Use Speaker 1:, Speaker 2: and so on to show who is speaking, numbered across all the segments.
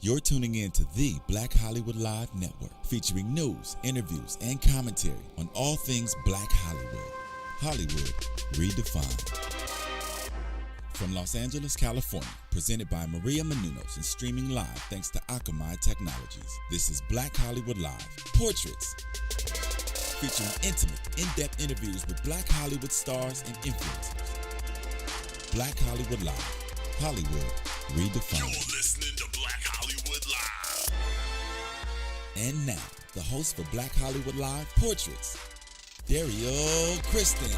Speaker 1: You're tuning in to the Black Hollywood Live Network, featuring news, interviews, and commentary on all things Black Hollywood. Hollywood redefined. From Los Angeles, California, presented by Maria Menounos and streaming live thanks to Akamai Technologies. This is Black Hollywood Live, Portraits, featuring intimate, in-depth interviews with Black Hollywood stars and influencers. Black Hollywood Live, Hollywood redefined.
Speaker 2: You're listening to Black Hollywood Live.
Speaker 1: And now, the host for Black Hollywood Live, Portraits, Derrial Christon.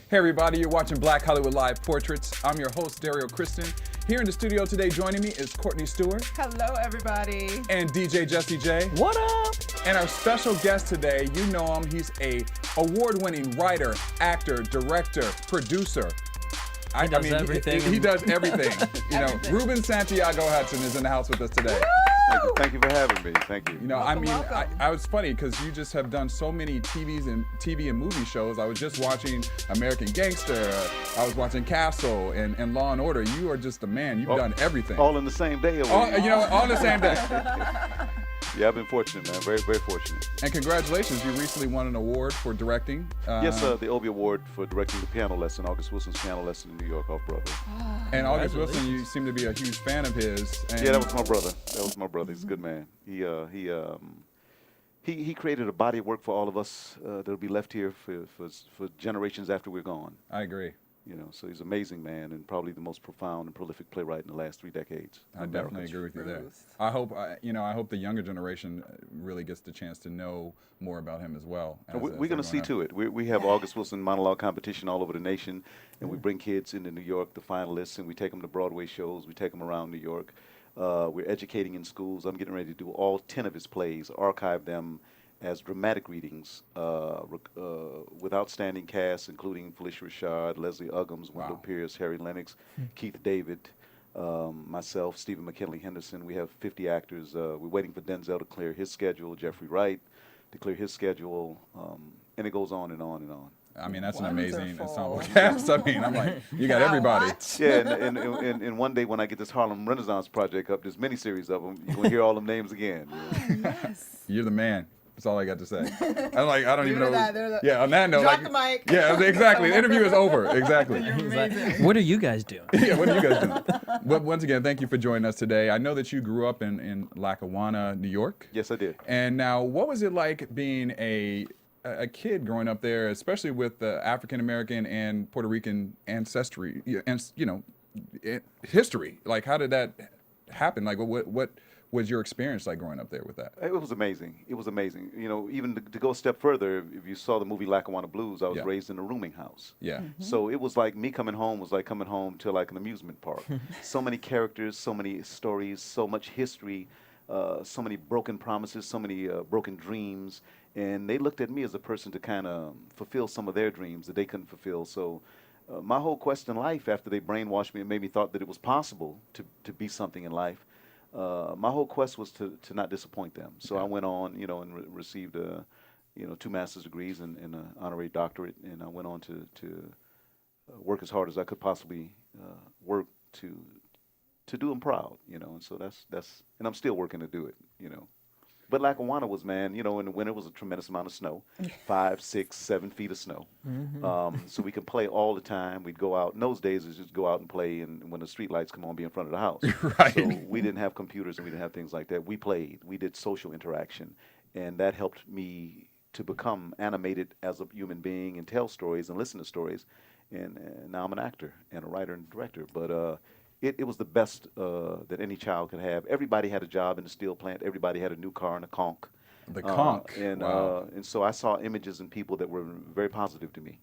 Speaker 3: Hey everybody, you're watching Black Hollywood Live Portraits. I'm your host, Derrial Christon. Here in the studio today joining me is Courtney Stewart.
Speaker 4: Hello everybody.
Speaker 3: And DJ Jesse J.
Speaker 5: What up?
Speaker 3: And our special guest today, you know him, he's a award-winning writer, actor, director, producer.
Speaker 5: He does everything.
Speaker 3: He does everything. Ruben Santiago Hudson is in the house with us today.
Speaker 6: Thank you for having me. Thank you.
Speaker 4: Welcome.
Speaker 3: I was funny because you just have done so many TV and movie shows. I was just watching American Gangster. I was watching Castle and Law and Order. You are just a man. You've done everything.
Speaker 6: All in the same day.
Speaker 3: All on the same day.
Speaker 6: Yeah, I've been fortunate, man. Very, very fortunate.
Speaker 3: And congratulations, you recently won an award for directing.
Speaker 6: Yes, the Obie Award for directing the piano lesson, August Wilson's piano lesson in New York off Broadway.
Speaker 3: And August Wilson, you seem to be a huge fan of his. And
Speaker 6: Yeah, that was my brother. He's a good man. He created a body of work for all of us that'll be left here for generations after we're gone.
Speaker 3: I agree.
Speaker 6: So he's an amazing man and probably the most profound and prolific playwright in the last 3 decades.
Speaker 3: I definitely agree with you there. I hope the younger generation really gets the chance to know more about him as well.
Speaker 6: We're going to see to it. We have August Wilson monologue competition all over the nation, and we bring kids into New York, the finalists, and we take them to Broadway shows. We take them around New York. We're educating in schools. I'm getting ready to do all 10 of his plays, archive them as dramatic readings with outstanding casts, including Felicia Rashad, Leslie Uggams, Wendell Pierce, Harry Lennox, Keith David, myself, Stephen McKinley Henderson. We have 50 actors. We're waiting for Denzel to clear his schedule, Jeffrey Wright to clear his schedule, and it goes on and on and on.
Speaker 3: I mean, that's
Speaker 4: Wonderful.
Speaker 3: An amazing ensemble cast. I mean, I'm like, you got everybody.
Speaker 6: Yeah, and one day when I get this Harlem Renaissance project up, there's many series of them, you're going to hear all them names again.
Speaker 4: Yes.
Speaker 3: You're the man. That's all I got to say. I don't even know.
Speaker 4: Yeah,
Speaker 3: on that note,
Speaker 4: drop the mic.
Speaker 3: Yeah, exactly. The interview is over. Exactly.
Speaker 5: What are you guys doing?
Speaker 3: Yeah, what are you guys doing? But once again, thank you for joining us today. I know that you grew up in Lackawanna, New York.
Speaker 6: Yes, I did.
Speaker 3: And now, what was it like being a kid growing up there, especially with the African American and Puerto Rican ancestry and history? Like, how did that happen? Like, what was your experience like growing up there with that?
Speaker 6: It was amazing. It was amazing. Even to go a step further, if you saw the movie Lackawanna Blues, I was raised in a rooming house.
Speaker 3: Yeah.
Speaker 4: Mm-hmm.
Speaker 6: So it was like me coming home was like coming home to like an amusement park. So many characters, so many stories, so much history, so many broken promises, so many broken dreams. And they looked at me as a person to kind of fulfill some of their dreams that they couldn't fulfill. So my whole quest in life, after they brainwashed me and made me thought that it was possible to be something in life, my whole quest was to not disappoint them. So I went on, and received 2 master's degrees and an honorary doctorate, and I went on to work as hard as I could possibly work to do them proud, and so that's and I'm still working to do it, But Lackawanna was, man, in the winter was a tremendous amount of snow, 5, 6, 7 feet of snow. So we could play all the time. We'd go out. In those days, it's just go out and play, and when the street lights come on, be in front of the house.
Speaker 3: Right.
Speaker 6: So we didn't have computers and we didn't have things like that. We played. We did social interaction, and that helped me to become animated as a human being and tell stories and listen to stories. And now I'm an actor and a writer and director. But it was the best that any child could have. Everybody had a job in the steel plant. Everybody had a new car and a conch.
Speaker 3: The conch.
Speaker 6: And so I saw images and people that were very positive to me.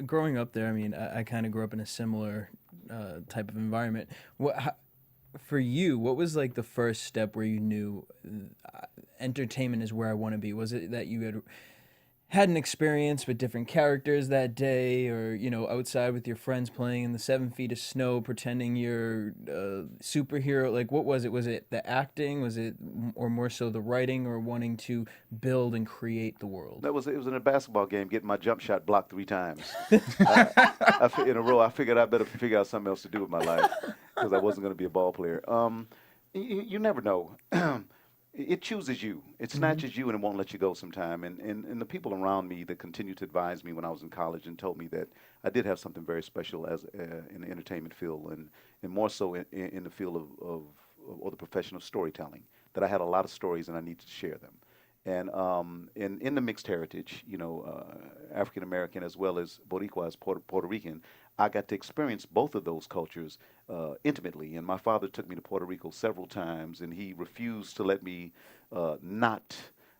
Speaker 5: Growing up there, I mean, I kind of grew up in a similar type of environment. For you, what was like the first step where you knew entertainment is where I want to be? Was it that you had an experience with different characters that day, or outside with your friends playing in the 7 feet of snow, pretending you're a superhero? Like, what was it? Was it the acting? Was it, or more so the writing, or wanting to build and create the world?
Speaker 6: It was in a basketball game, getting my jump shot blocked 3 times in a row. I figured I better figure out something else to do with my life because I wasn't going to be a ball player. You never know. It chooses you. It snatches you and it won't let you go sometime. And the people around me that continued to advise me when I was in college and told me that I did have something very special as in the entertainment field and more so in the field of the profession of storytelling, that I had a lot of stories and I needed to share them. And in the mixed heritage, African American as well as Boricua as Puerto Rican, I got to experience both of those cultures intimately. And my father took me to Puerto Rico several times, and he refused to let me not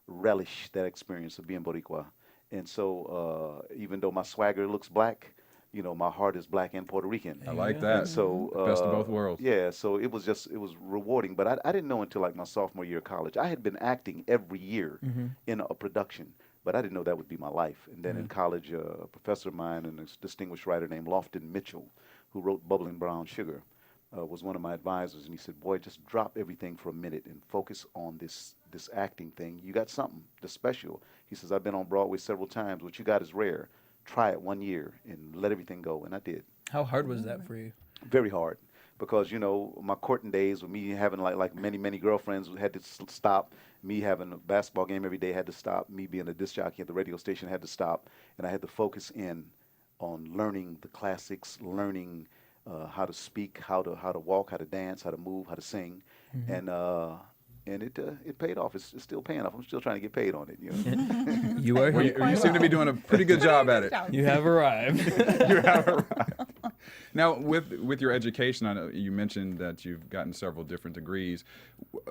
Speaker 6: relish that experience of being Boricua. And so even though my swagger looks black, my heart is black and Puerto Rican.
Speaker 3: I like that.
Speaker 6: And so
Speaker 3: Best of both worlds.
Speaker 6: Yeah, so it was rewarding. But I didn't know until like my sophomore year of college. I had been acting every year in a production, but I didn't know that would be my life. And then in college, a professor of mine and a distinguished writer named Lofton Mitchell, who wrote Bubbling Brown Sugar, was one of my advisors. And he said, boy, just drop everything for a minute and focus on this acting thing. You got something that's special. He says, I've been on Broadway several times. What you got is rare. Try it 1 year and let everything go. And I did.
Speaker 5: How hard was that for you?
Speaker 6: Very hard. Because, my courting days with me having like many girlfriends had to stop. Me having a basketball game every day had to stop. Me being a disc jockey at the radio station had to stop. And I had to focus in on learning the classics, learning how to speak, how to walk, how to dance, how to move, how to sing. And it paid off. It's still paying off. I'm still trying to get paid on it.
Speaker 5: You are
Speaker 3: Well,
Speaker 5: here.
Speaker 3: you seem to be doing a pretty good job at it.
Speaker 5: You have arrived.
Speaker 3: You have arrived. Now, with your education, I know you mentioned that you've gotten several different degrees.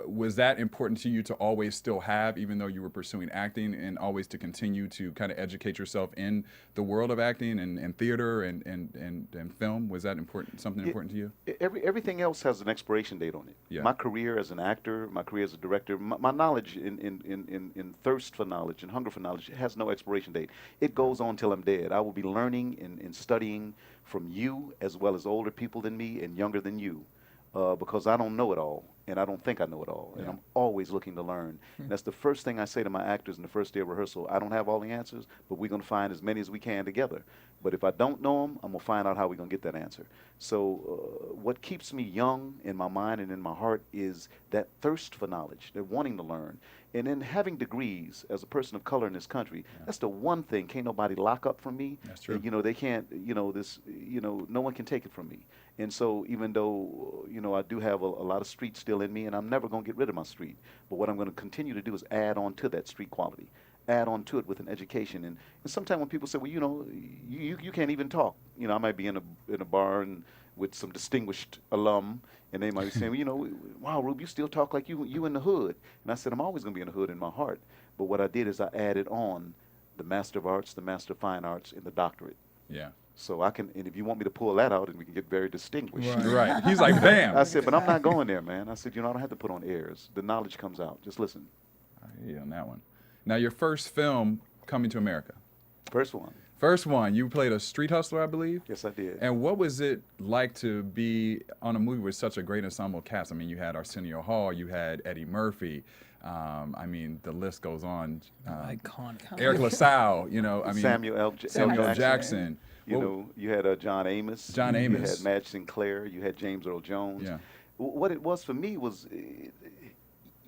Speaker 3: Was that important to you to always still have, even though you were pursuing acting, and always to continue to kind of educate yourself in the world of acting and theater and film? Was that important? Something important to you?
Speaker 6: Everything else has an expiration date on it.
Speaker 3: Yeah.
Speaker 6: My career as an actor, my career as a director, my knowledge in thirst for knowledge and hunger for knowledge has no expiration date. It goes on till I'm dead. I will be learning and studying from you as well as older people than me and younger than you, because I don't know it all. And I don't think I know it all. And I'm always looking to learn. And that's the first thing I say to my actors in the first day of rehearsal. I don't have all the answers, but we're going to find as many as we can together. But if I don't know them, I'm going to find out how we're going to get that answer. So what keeps me young in my mind and in my heart is that thirst for knowledge, that wanting to learn. And then having degrees as a person of color in this country, that's the one thing can't nobody lock up from me.
Speaker 3: That's true.
Speaker 6: They can't, no one can take it from me. And so even though, I do have a lot of street still in me, and I'm never going to get rid of my street, but what I'm going to continue to do is add on to that street quality, add on to it with an education. And sometimes when people say, well, you can't even talk. I might be in a bar and with some distinguished alum, and they might be saying, wow, Rube, you still talk like you in the hood. And I said, I'm always going to be in the hood in my heart. But what I did is I added on the Master of Arts, the Master of Fine Arts, and the doctorate.
Speaker 3: Yeah.
Speaker 6: So I can, and if you want me to pull that out, and we can get very distinguished.
Speaker 3: Right. He's like, bam.
Speaker 6: I said, but I'm not going there, man. I said, I don't have to put on airs. The knowledge comes out. Just listen.
Speaker 3: I hear you on that one. Now, your first film, Coming to America.
Speaker 6: First one.
Speaker 3: First one, you played a street hustler, I believe?
Speaker 6: Yes, I did.
Speaker 3: And what was it like to be on a movie with such a great ensemble cast? I mean, you had Arsenio Hall, you had Eddie Murphy. The list goes on.
Speaker 5: Iconic.
Speaker 3: Eric LaSalle,
Speaker 6: Samuel L.
Speaker 3: Jackson.
Speaker 6: You had John Amos.
Speaker 3: John Amos.
Speaker 6: You had Madge Sinclair. You had James Earl Jones.
Speaker 3: Yeah.
Speaker 6: What it was for me was,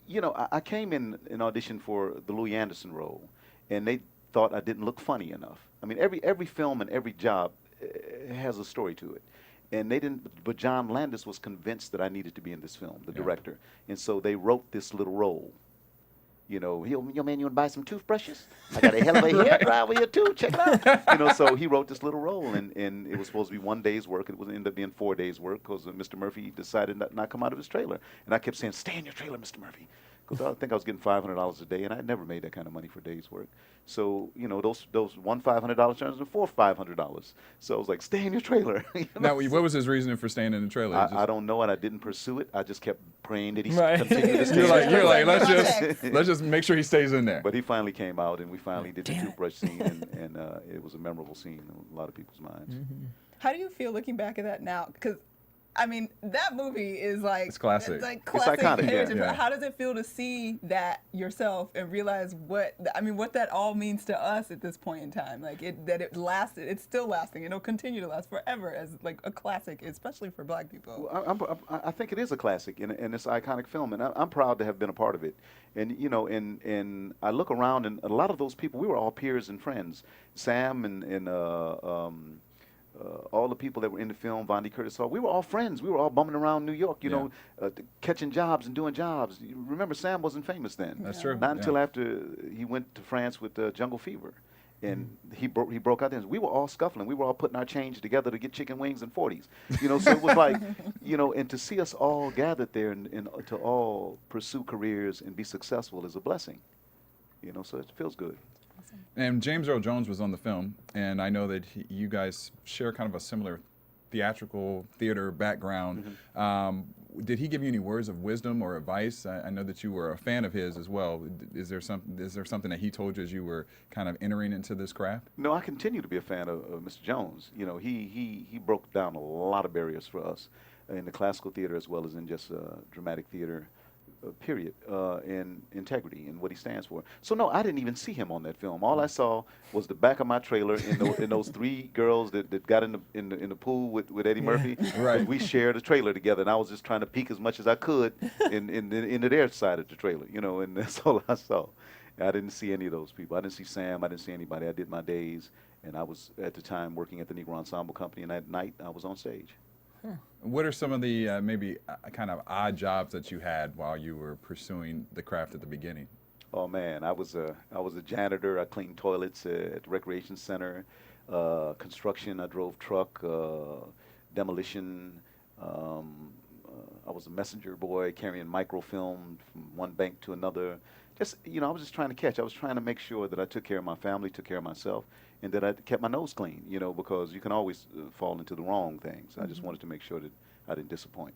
Speaker 6: I came in an audition for the Louis Anderson role, and they thought I didn't look funny enough. I mean, every film and every job has a story to it. And they didn't, but John Landis was convinced that I needed to be in this film, the director. And so they wrote this little role. Yo, man, you want to buy some toothbrushes? I got a hell of a hair dryer here, too. Check it out. So he wrote this little role, and it was supposed to be 1 day's work. It ended up being 4 days' work because Mr. Murphy decided not to come out of his trailer. And I kept saying, stay in your trailer, Mr. Murphy. because I think I was getting $500 a day, and I had never made that kind of money for a day's work. So, you know, those one $500 turns into four $500. So I was like, stay in your trailer. You know?
Speaker 3: Now, what was his reasoning for staying in the trailer?
Speaker 6: I don't know, and I didn't pursue it. I just kept praying that he
Speaker 5: Right.
Speaker 6: continued to stay.
Speaker 3: You're like,
Speaker 4: Context.
Speaker 3: let's just make sure he stays in there.
Speaker 6: But he finally came out, and we finally did the toothbrush scene, and it was a memorable scene in a lot of people's minds.
Speaker 4: How do you feel looking back at that now? Because, I mean, that movie is like
Speaker 3: It's classic.
Speaker 4: It's like
Speaker 6: It's
Speaker 4: classic
Speaker 6: iconic, yeah.
Speaker 4: heritage.
Speaker 3: Yeah.
Speaker 4: How does it feel to see that yourself and realize what that all means to us at this point in time? Like that it lasted. It's still lasting. It'll continue to last forever as like a classic, especially for Black people.
Speaker 6: Well, I think it is a classic, and it's an iconic film, and I'm proud to have been a part of it. And you know, and I look around, and a lot of those people, we were all peers and friends. Sam and all the people that were in the film, Von D. Curtis Hall, we were all friends. We were all bumming around New York, you know, catching jobs and doing jobs. You remember, Sam wasn't famous then.
Speaker 3: That's true.
Speaker 6: Not
Speaker 3: Yeah.
Speaker 6: until after he went to France with Jungle Fever. And he broke out there. We were all scuffling. We were all putting our change together to get chicken wings and 40s. You know, so it was like, you know, and to see us all gathered there and to all pursue careers and be successful is a blessing. You know, so it feels good.
Speaker 3: And James Earl Jones was on the film, and I know that you guys share kind of a similar theatrical theater background. Did he give you any words of wisdom or advice? I know that you were a fan of his as well. Is there something that he told you as you were kind of entering into this craft?
Speaker 6: No, I continue to be a fan of Mr. Jones. You know, he broke down a lot of barriers for us in the classical theater as well as in just dramatic theater. Period, in integrity and what he stands for. So no, I didn't even see him on that film. All I saw was the back of my trailer and those three girls that got in the pool with Eddie Murphy.
Speaker 3: Right.
Speaker 6: We shared a trailer together, and I was just trying to peek as much as I could into their side of the trailer, you know, and that's all I saw. I didn't see any of those people. I didn't see Sam. I didn't see anybody. I did my days, and I was at the time working at the Negro Ensemble Company, and at night I was on stage.
Speaker 3: What are some of the maybe kind of odd jobs that you had while you were pursuing the craft at the beginning?
Speaker 6: Oh man, I was a janitor. I cleaned toilets at the recreation center. Construction. I drove truck. Demolition. I was a messenger boy carrying microfilm from one bank to another. Just, you know, I was just trying to catch. I was trying to make sure that I took care of my family, took care of myself, and that I kept my nose clean, you know, because you can always fall into the wrong things. I just wanted to make sure that I didn't disappoint.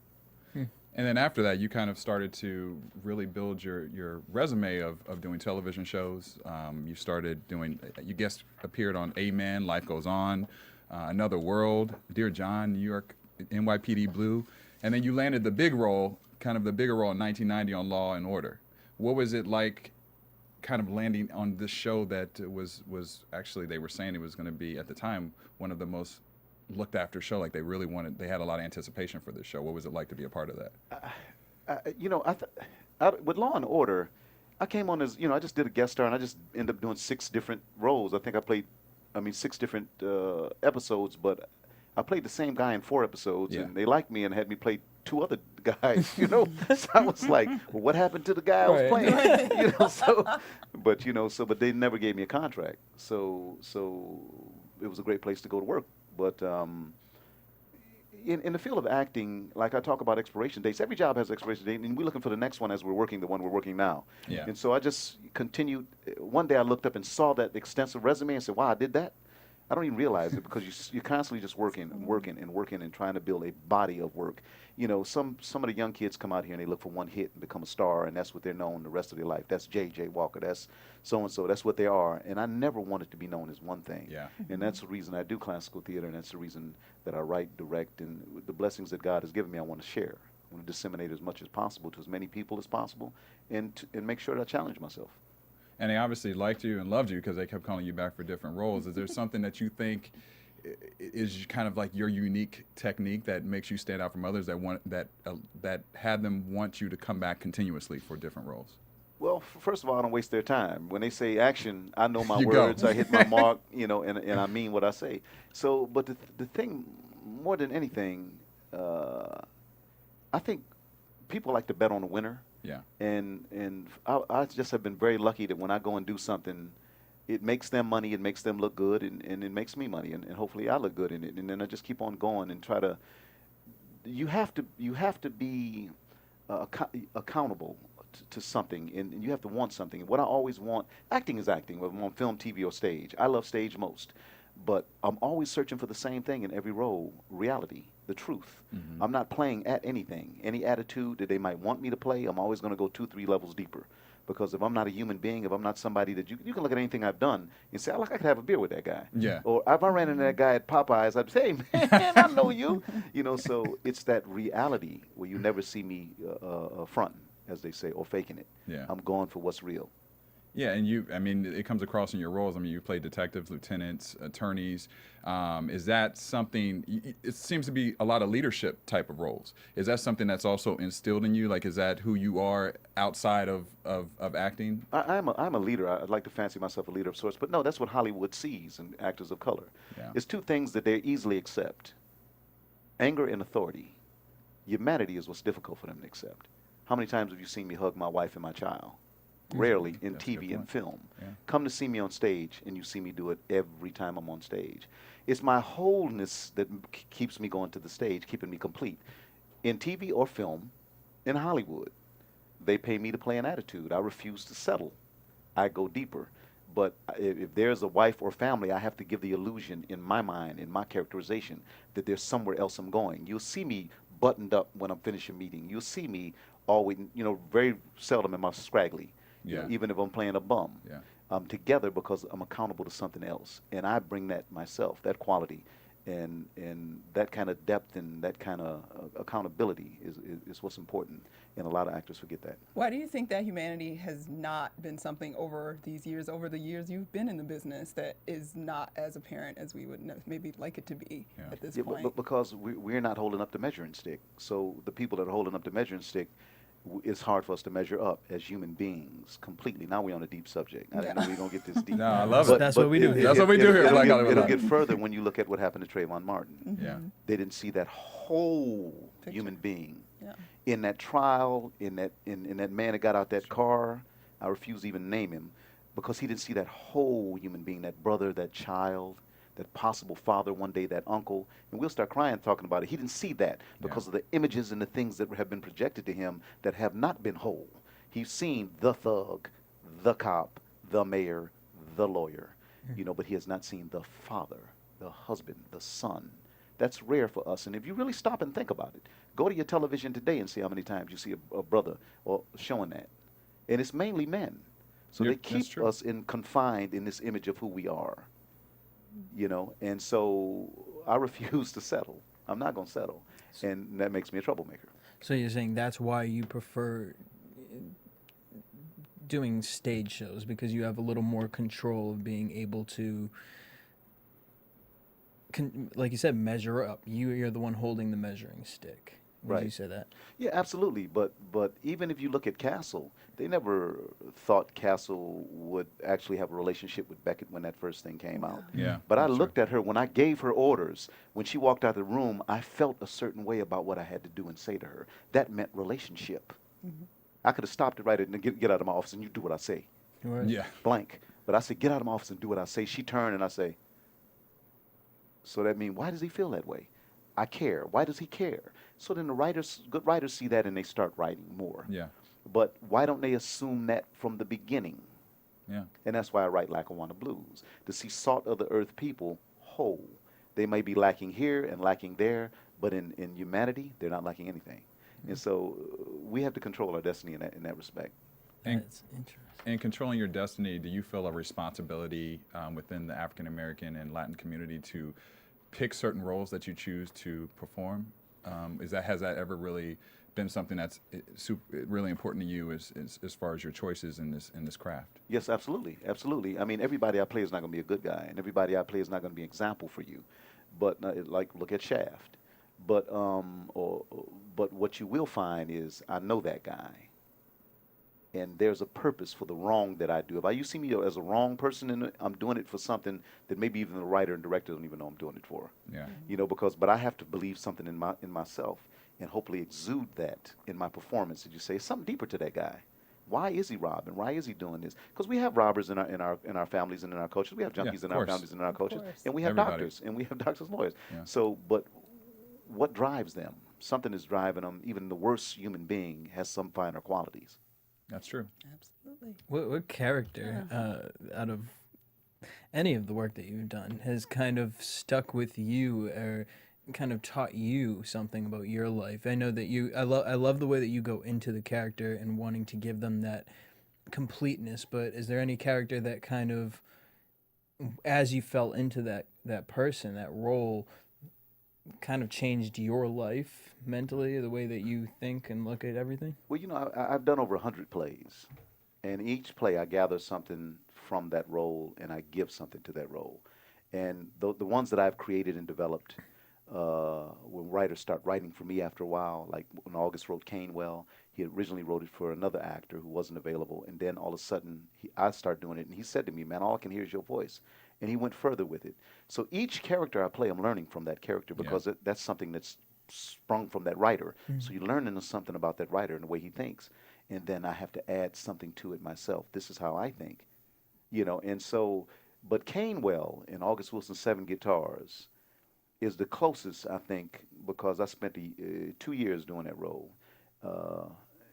Speaker 3: And then after that, you kind of started to really build your resume of doing television shows. You started doing, you guest appeared on Amen, Life Goes On, Another World, Dear John, New York, NYPD Blue. And then you landed the big role, kind of the bigger role in 1990 on Law and Order. What was it like kind of landing on this show that was actually, they were saying it was going to be, at the time, one of the most looked after show, like they had a lot of anticipation for this show. What was it like to be a part of that?
Speaker 6: You know, with Law and Order, I came on as, you know, I just did a guest star, and I just ended up doing 6 different roles. I think I played, 6 different episodes, but I played the same guy in 4 episodes, and they liked me and had me play 2 other guys, you know. So I was like, well, what happened to the guy I was playing? You know, but they never gave me a contract. So it was a great place to go to work. But in the field of acting, like I talk about expiration dates, every job has an expiration date, and we're looking for the next one as we're working the one we're working now.
Speaker 3: Yeah.
Speaker 6: And so I just continued. One day I looked up and saw that extensive resume and said, wow, I did that? I don't even realize it because you're constantly just working and trying to build a body of work. You know, some of the young kids come out here and they look for one hit and become a star, and that's what they're known the rest of their life. That's J.J. Walker. That's so-and-so. That's what they are. And I never wanted to be known as one thing.
Speaker 3: Yeah.
Speaker 6: And that's the reason I do classical theater, and that's the reason that I write, direct, and the blessings that God has given me, I want to share. I want to disseminate as much as possible to as many people as possible, and make sure that I challenge myself.
Speaker 3: And they obviously liked you and loved you because they kept calling you back for different roles. Is there something that you think is kind of like your unique technique that makes you stand out from others that had them want you to come back continuously for different roles?
Speaker 6: Well, first of all, I don't waste their time. When they say action, I know my
Speaker 3: You go.
Speaker 6: words. I hit my mark, you know, and I mean what I say. So, but the thing, more than anything, I think people like to bet on the winner.
Speaker 3: Yeah.
Speaker 6: And I just have been very lucky that when I go and do something, it makes them money, it makes them look good, and it makes me money, and hopefully I look good in it. And then I just keep on going and try to. You have to be accountable to something, and you have to want something. And what I always want, acting is acting, whether I'm on film, TV, or stage. I love stage most. But I'm always searching for the same thing in every role, reality, the truth. I'm not playing at anything. Any attitude that they might want me to play, I'm always going to go 2-3 levels deeper. Because if I'm not a human being, if I'm not somebody that you can look at anything I've done and say, I could have a beer with that guy.
Speaker 3: Yeah.
Speaker 6: Or if I ran into that guy at Popeyes, I'd say, hey, man, I know you. So it's that reality where you never see me fronting, as they say, or faking it.
Speaker 3: Yeah.
Speaker 6: I'm going for what's real.
Speaker 3: Yeah, and it comes across in your roles. I mean, you play detectives, lieutenants, attorneys. Is that something, it seems to be a lot of leadership type of roles. Is that something that's also instilled in you? Like, is that who you are outside of acting?
Speaker 6: I'm a leader. I'd like to fancy myself a leader of sorts, but no, that's what Hollywood sees in actors of color.
Speaker 3: Yeah.
Speaker 6: It's two things that they easily accept: anger and authority. Humanity is what's difficult for them to accept. How many times have you seen me hug my wife and my child? Rarely in
Speaker 3: That's a good
Speaker 6: TV and
Speaker 3: point.
Speaker 6: film.
Speaker 3: Yeah.
Speaker 6: Come to see me on stage, and you see me do it every time I'm on stage. It's my wholeness that keeps me going to the stage, keeping me complete. In TV or film, in Hollywood, they pay me to play an attitude. I refuse to settle. I go deeper. But if there's a wife or family, I have to give the illusion in my mind, in my characterization, that there's somewhere else I'm going. You'll see me buttoned up when I'm finishing a meeting. You'll see me always, very seldom am I scraggly.
Speaker 3: Yeah.
Speaker 6: Even if I'm playing a bum.
Speaker 3: Yeah.
Speaker 6: I'm together because I'm accountable to something else. And I bring that myself, that quality. And that kind of depth and that kind of accountability is what's important. And a lot of actors forget that.
Speaker 4: Why do you think that humanity has not been something over the years you've been in the business, that is not as apparent as we would maybe like it to be at this point?
Speaker 6: But because we're not holding up the measuring stick. So the people that are holding up the measuring stick, it's hard for us to measure up as human beings completely. Now we're on a deep subject. I didn't know we were going to get this deep.
Speaker 3: No, I love it.
Speaker 5: That's what we do here.
Speaker 3: That's what we do here at Black Hollywood
Speaker 6: It'll
Speaker 3: Live.
Speaker 6: get further when you look at what happened to Trayvon Martin.
Speaker 3: Yeah.
Speaker 6: They didn't see that whole
Speaker 4: Picture.
Speaker 6: human being.
Speaker 4: Yeah.
Speaker 6: In that trial, in that man that got out that car, I refuse to even name him, because he didn't see that whole human being, that brother, that child, that possible father one day, that uncle, and we'll start crying talking about it. He didn't see that because of the images and the things that have been projected to him that have not been whole. He's seen the thug, the cop, the mayor, the lawyer, but he has not seen the father, the husband, the son. That's rare for us. And if you really stop and think about it, go to your television today and see how many times you see a brother or showing that. And it's mainly men. So
Speaker 3: Yeah,
Speaker 6: they
Speaker 3: that's
Speaker 6: keep
Speaker 3: true.
Speaker 6: us confined in this image of who we are. And so I refuse to settle. I'm not going to settle. And that makes me a troublemaker.
Speaker 5: So you're saying that's why you prefer doing stage shows, because you have a little more control of being able to, like you said, measure up. You're the one holding the measuring stick. Would
Speaker 6: Right.
Speaker 5: you say that?
Speaker 6: Yeah, absolutely. But even if you look at Castle, they never thought Castle would actually have a relationship with Beckett when that first thing came out.
Speaker 3: Yeah.
Speaker 6: But I
Speaker 3: that's
Speaker 6: looked at her when I gave her orders. When she walked out of the room, I felt a certain way about what I had to do and say to her. That meant relationship. I could have stopped it right and get out of my office and you do what I say.
Speaker 5: Right.
Speaker 3: true. Yeah.
Speaker 6: Blank. But I said, get out of my office and do what I say. She turned and I say, so that means, why does he feel that way? I care. Why does he care? So then good writers see that and they start writing more.
Speaker 3: Yeah.
Speaker 6: But why don't they assume that from the beginning?
Speaker 3: Yeah.
Speaker 6: And that's why I write Lackawanna Blues, to see salt of the earth people whole. They may be lacking here and lacking there, but in humanity, they're not lacking anything. And so we have to control our destiny in that respect.
Speaker 3: And-
Speaker 5: That's interesting.
Speaker 3: In controlling your destiny, do you feel a responsibility within the African American and Latin community to pick certain roles that you choose to perform? Has that ever really been something that's really important to you as far as your choices in this craft?
Speaker 6: Yes, absolutely, absolutely. I mean, everybody I play is not going to be a good guy, and everybody I play is not going to be an example for you. But like, look at Shaft. But what you will find is I know that guy, and there's a purpose for the wrong that I do. If you see me as a wrong person, I'm doing it for something that maybe even the writer and director don't even know I'm doing it for.
Speaker 3: Yeah.
Speaker 6: But I have to believe something in myself and hopefully exude that in my performance. Did you say something deeper to that guy? Why is he robbing? Why is he doing this? Because we have robbers in our families and in our cultures. We have junkies in our
Speaker 3: course.
Speaker 6: families and in our cultures,
Speaker 4: course.
Speaker 6: and we have
Speaker 3: Everybody.
Speaker 6: doctors, and we have doctors, lawyers.
Speaker 3: Yeah.
Speaker 6: So, but what drives them? Something is driving them. Even the worst human being has some finer qualities.
Speaker 3: That's true.
Speaker 4: Absolutely.
Speaker 5: What character out of any of the work that you've done has kind of stuck with you or kind of taught you something about your life? I know that I love the way that you go into the character and wanting to give them that completeness, but is there any character that kind of, as you fell into that person, that role, kind of changed your life mentally, the way that you think and look at everything?
Speaker 6: Well, I've done over 100 plays, and each play I gather something from that role, and I give something to that role. And the ones that I've created and developed, when writers start writing for me after a while, like when August wrote Canewell, he originally wrote it for another actor who wasn't available, and then all of a sudden I started doing it, and he said to me, "Man, all I can hear is your voice." And he went further with it. So each character I play, I'm learning from that character because that's something that's sprung from that writer. So you're learning something about that writer and the way he thinks, and then I have to add something to it myself. This is how I think, and so, but Canewell in August Wilson's Seven Guitars is the closest, I think, because I spent 2 years doing that role,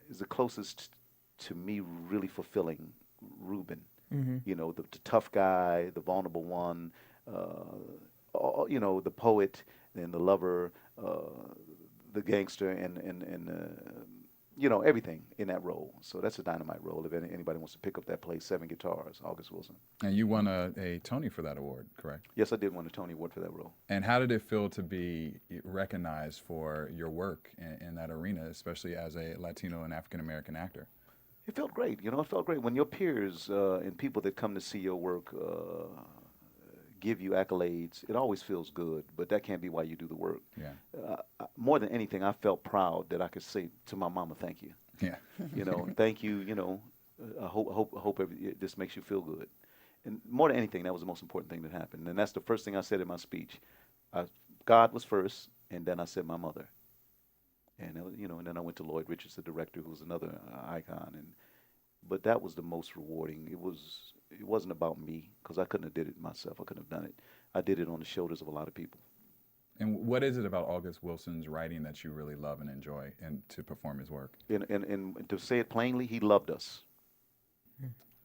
Speaker 6: is the closest to me really fulfilling Ruben. The tough guy, the vulnerable one, the poet and the lover, the gangster, and everything in that role. So that's a dynamite role. If anybody wants to pick up that play, Seven Guitars, August Wilson.
Speaker 3: And you won a Tony for that award, correct?
Speaker 6: Yes, I did win a Tony Award for that role.
Speaker 3: And how did it feel to be recognized for your work in that arena, especially as a Latino and African American actor?
Speaker 6: It felt great. It felt great when your peers and people that come to see your work give you accolades. It always feels good, but that can't be why you do the work.
Speaker 3: Yeah.
Speaker 6: More than anything, I felt proud that I could say to my mama, "Thank you."
Speaker 3: Yeah.
Speaker 6: Thank you. I hope this makes you feel good. And more than anything, that was the most important thing that happened. And that's the first thing I said in my speech. God was first, and then I said my mother. And and then I went to Lloyd Richards, the director, who was another icon. But that was the most rewarding. It wasn't about me, because I couldn't have did it myself. I couldn't have done it. I did it on the shoulders of a lot of people.
Speaker 3: And what is it about August Wilson's writing that you really love and enjoy, and to perform his work?
Speaker 6: And to say it plainly, he loved us.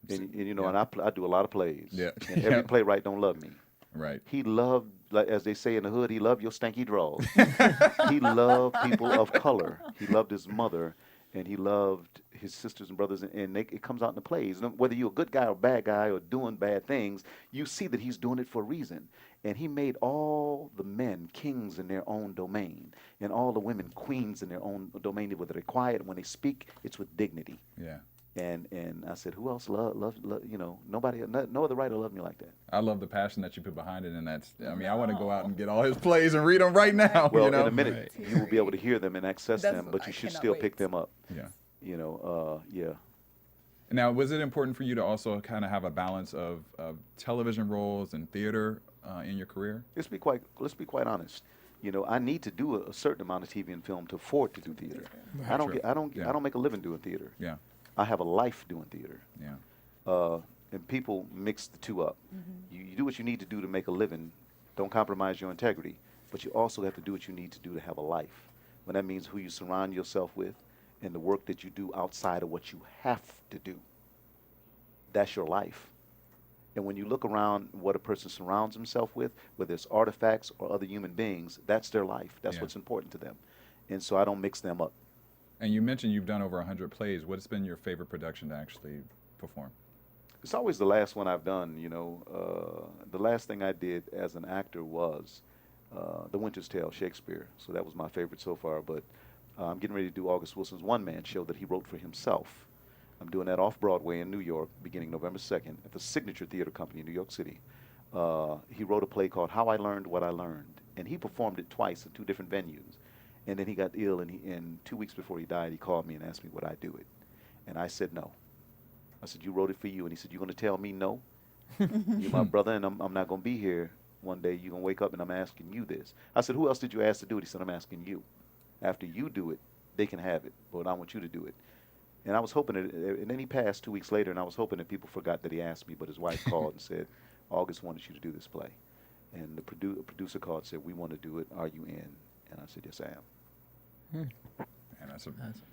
Speaker 6: And I do a lot of plays.
Speaker 3: Yeah.
Speaker 6: And every playwright don't love me.
Speaker 3: Right.
Speaker 6: He loved, like as they say in the hood, he loved your stanky draws. He loved people of color. He loved his mother, and he loved his sisters and brothers, and it comes out in the plays. And whether you're a good guy or bad guy or doing bad things, you see that he's doing it for a reason. And he made all the men kings in their own domain, and all the women queens in their own domain, where they're quiet, and when they speak, it's with dignity.
Speaker 3: Yeah.
Speaker 6: And I said, who else love nobody, no other writer loved me like that.
Speaker 3: I love the passion that you put behind it, and I want to go out and get all his plays and read them right now.
Speaker 6: Well, in a minute, you will be able to hear them and access them, but you should still
Speaker 4: wait.
Speaker 6: pick them up.
Speaker 3: Yeah.
Speaker 6: Yeah.
Speaker 3: Now, was it important for you to also kind of have a balance of television roles and theater in your career?
Speaker 6: Let's be quite honest. I need to do a certain amount of TV and film to afford to do theater. I don't make a living doing theater.
Speaker 3: Yeah.
Speaker 6: I have a life doing theater.
Speaker 3: Yeah.
Speaker 6: And people mix the two up. You do what you need to do to make a living. Don't compromise your integrity. But you also have to do what you need to do to have a life. When that means who you surround yourself with and the work that you do outside of what you have to do. That's your life. And when you look around what a person surrounds himself with, whether it's artifacts or other human beings, that's their life. That's what's important to them. And so I don't mix them up.
Speaker 3: And you mentioned you've done over 100 plays. What has been your favorite production to actually perform?
Speaker 6: It's always the last one I've done, The last thing I did as an actor was The Winter's Tale, Shakespeare. So that was my favorite so far. But I'm getting ready to do August Wilson's one-man show that he wrote for himself. I'm doing that off Broadway in New York beginning November 2nd at the Signature Theater Company in New York City. He wrote a play called How I Learned What I Learned. And he performed it twice in 2 different venues. And then he got ill, and 2 weeks before he died, he called me and asked me would I do it. And I said no. I said, you wrote it for you. And he said, you're going to tell me no? You're my brother, and I'm not going to be here one day. You're going to wake up, and I'm asking you this. I said, who else did you ask to do it? He said, I'm asking you. After you do it, they can have it, but I want you to do it. And I was hoping that, and then he passed 2 weeks later, and I was hoping that people forgot that he asked me, but his wife called and said, August wanted you to do this play. And the producer called and said, we want to do it. Are you in? And I said, yes, I am.
Speaker 3: And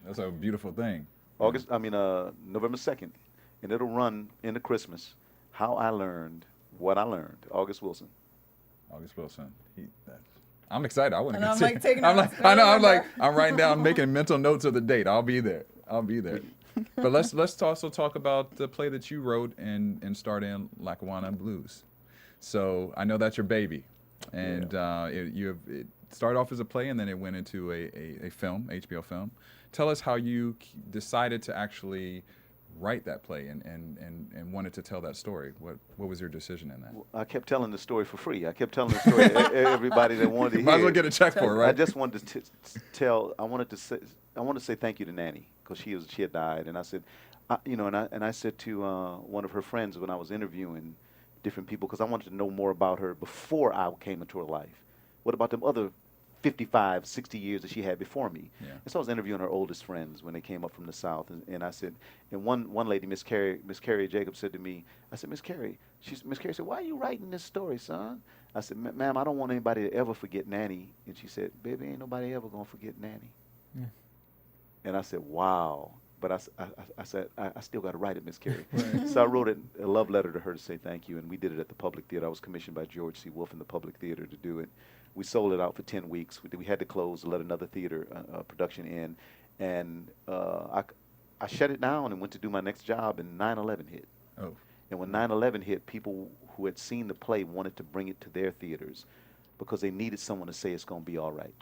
Speaker 3: that's a beautiful thing.
Speaker 6: November 2nd, and it'll run into Christmas. How I Learned What I Learned. August Wilson.
Speaker 3: August Wilson. I'm excited. I want to
Speaker 4: And
Speaker 3: go
Speaker 4: I'm
Speaker 3: see
Speaker 4: like
Speaker 3: it.
Speaker 4: taking
Speaker 3: I'm
Speaker 4: notes.
Speaker 3: like, I know. I'm like, I'm writing down, making mental notes of the date. I'll be there. But let's also talk about the play that you wrote and starred in, Lackawanna Blues. So I know that's your baby, and it started off as a play, and then it went into a film, HBO film. Tell us how you decided to actually write that play and wanted to tell that story. What was your decision in that?
Speaker 6: Well, I kept telling the story for free. I kept telling the story to everybody that wanted to hear.
Speaker 3: Might as well get a check for it, right?
Speaker 6: I just wanted to tell. I wanted to say thank you to Nanny, because she had died, and I said, I said to one of her friends when I was interviewing different people, because I wanted to know more about her before I came into her life. What about them other 55, 60 years that she had before me?
Speaker 3: Yeah.
Speaker 6: And so I was interviewing her oldest friends when they came up from the South, and I said, and one lady, Miss Carrie Jacobs, said to me, I said, Miss Carrie said, why are you writing this story, son? I said, ma'am, I don't want anybody to ever forget Nanny. And she said, baby, ain't nobody ever gonna forget Nanny. Yeah. And I said, wow. But I said, I still got to write it, Miss Carrie. Right. So I wrote a love letter to her to say thank you, and we did it at the Public Theater. I was commissioned by George C. Wolfe in the Public Theater to do it. We sold it out for 10 weeks. We had to close to let another theater production in, and I shut it down and went to do my next job, and 9/11 hit.
Speaker 3: Oh.
Speaker 6: And when 9/11 hit, people who had seen the play wanted to bring it to their theaters because they needed someone to say it's going to be all right,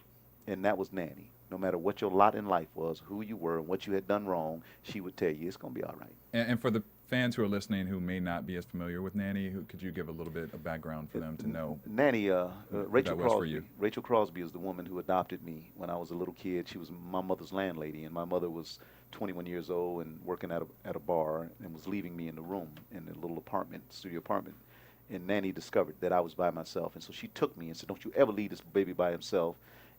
Speaker 6: and that was Nanny. No matter what your lot in life was, who you were, and what you had done wrong, she would tell you it's going to be all right.
Speaker 3: And for the fans who are listening who may not be as familiar with Nanny, could you give a little bit of background for them to know?
Speaker 6: Nanny, Rachel
Speaker 3: was for
Speaker 6: Crosby.
Speaker 3: you.
Speaker 6: Rachel Crosby is the woman who adopted me when I was a little kid. She was my mother's landlady, and my mother was 21 years old and working at a bar and was leaving me in the room in a little studio apartment. And Nanny discovered that I was by myself, and so she took me and said, "Don't you ever leave this baby by himself,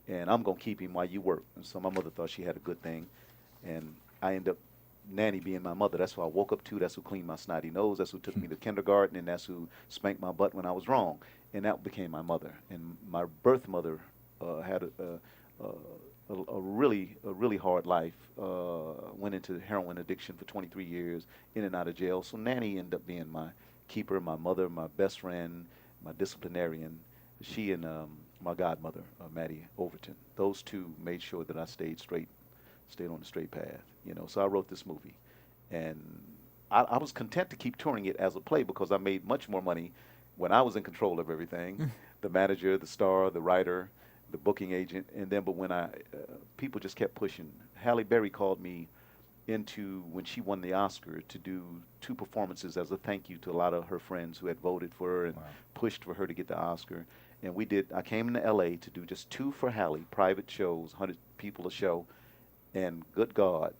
Speaker 6: and I'm going to keep him while you work." And so my mother thought she had a good thing, and I ended up Nanny being my mother. That's who I woke up to. That's who cleaned my snotty nose. That's who took me to kindergarten, and that's who spanked my butt when I was wrong. And that became my mother. And my birth mother had a really hard life. Went into heroin addiction for 23 years, in and out of jail. So Nanny ended up being my keeper, my mother, my best friend, my disciplinarian. She and my godmother, Maddie Overton. Those two made sure that I stayed on the straight path. So I wrote this movie, and I was content to keep touring it as a play because I made much more money when I was in control of everything, the manager, the star, the writer, the booking agent, but when people just kept pushing. Halle Berry called me when she won the Oscar to do 2 performances as a thank you to a lot of her friends who had voted for her and pushed for her to get the Oscar. And I came into LA to do just 2 for Halle, private shows, 100 people a show, and good God,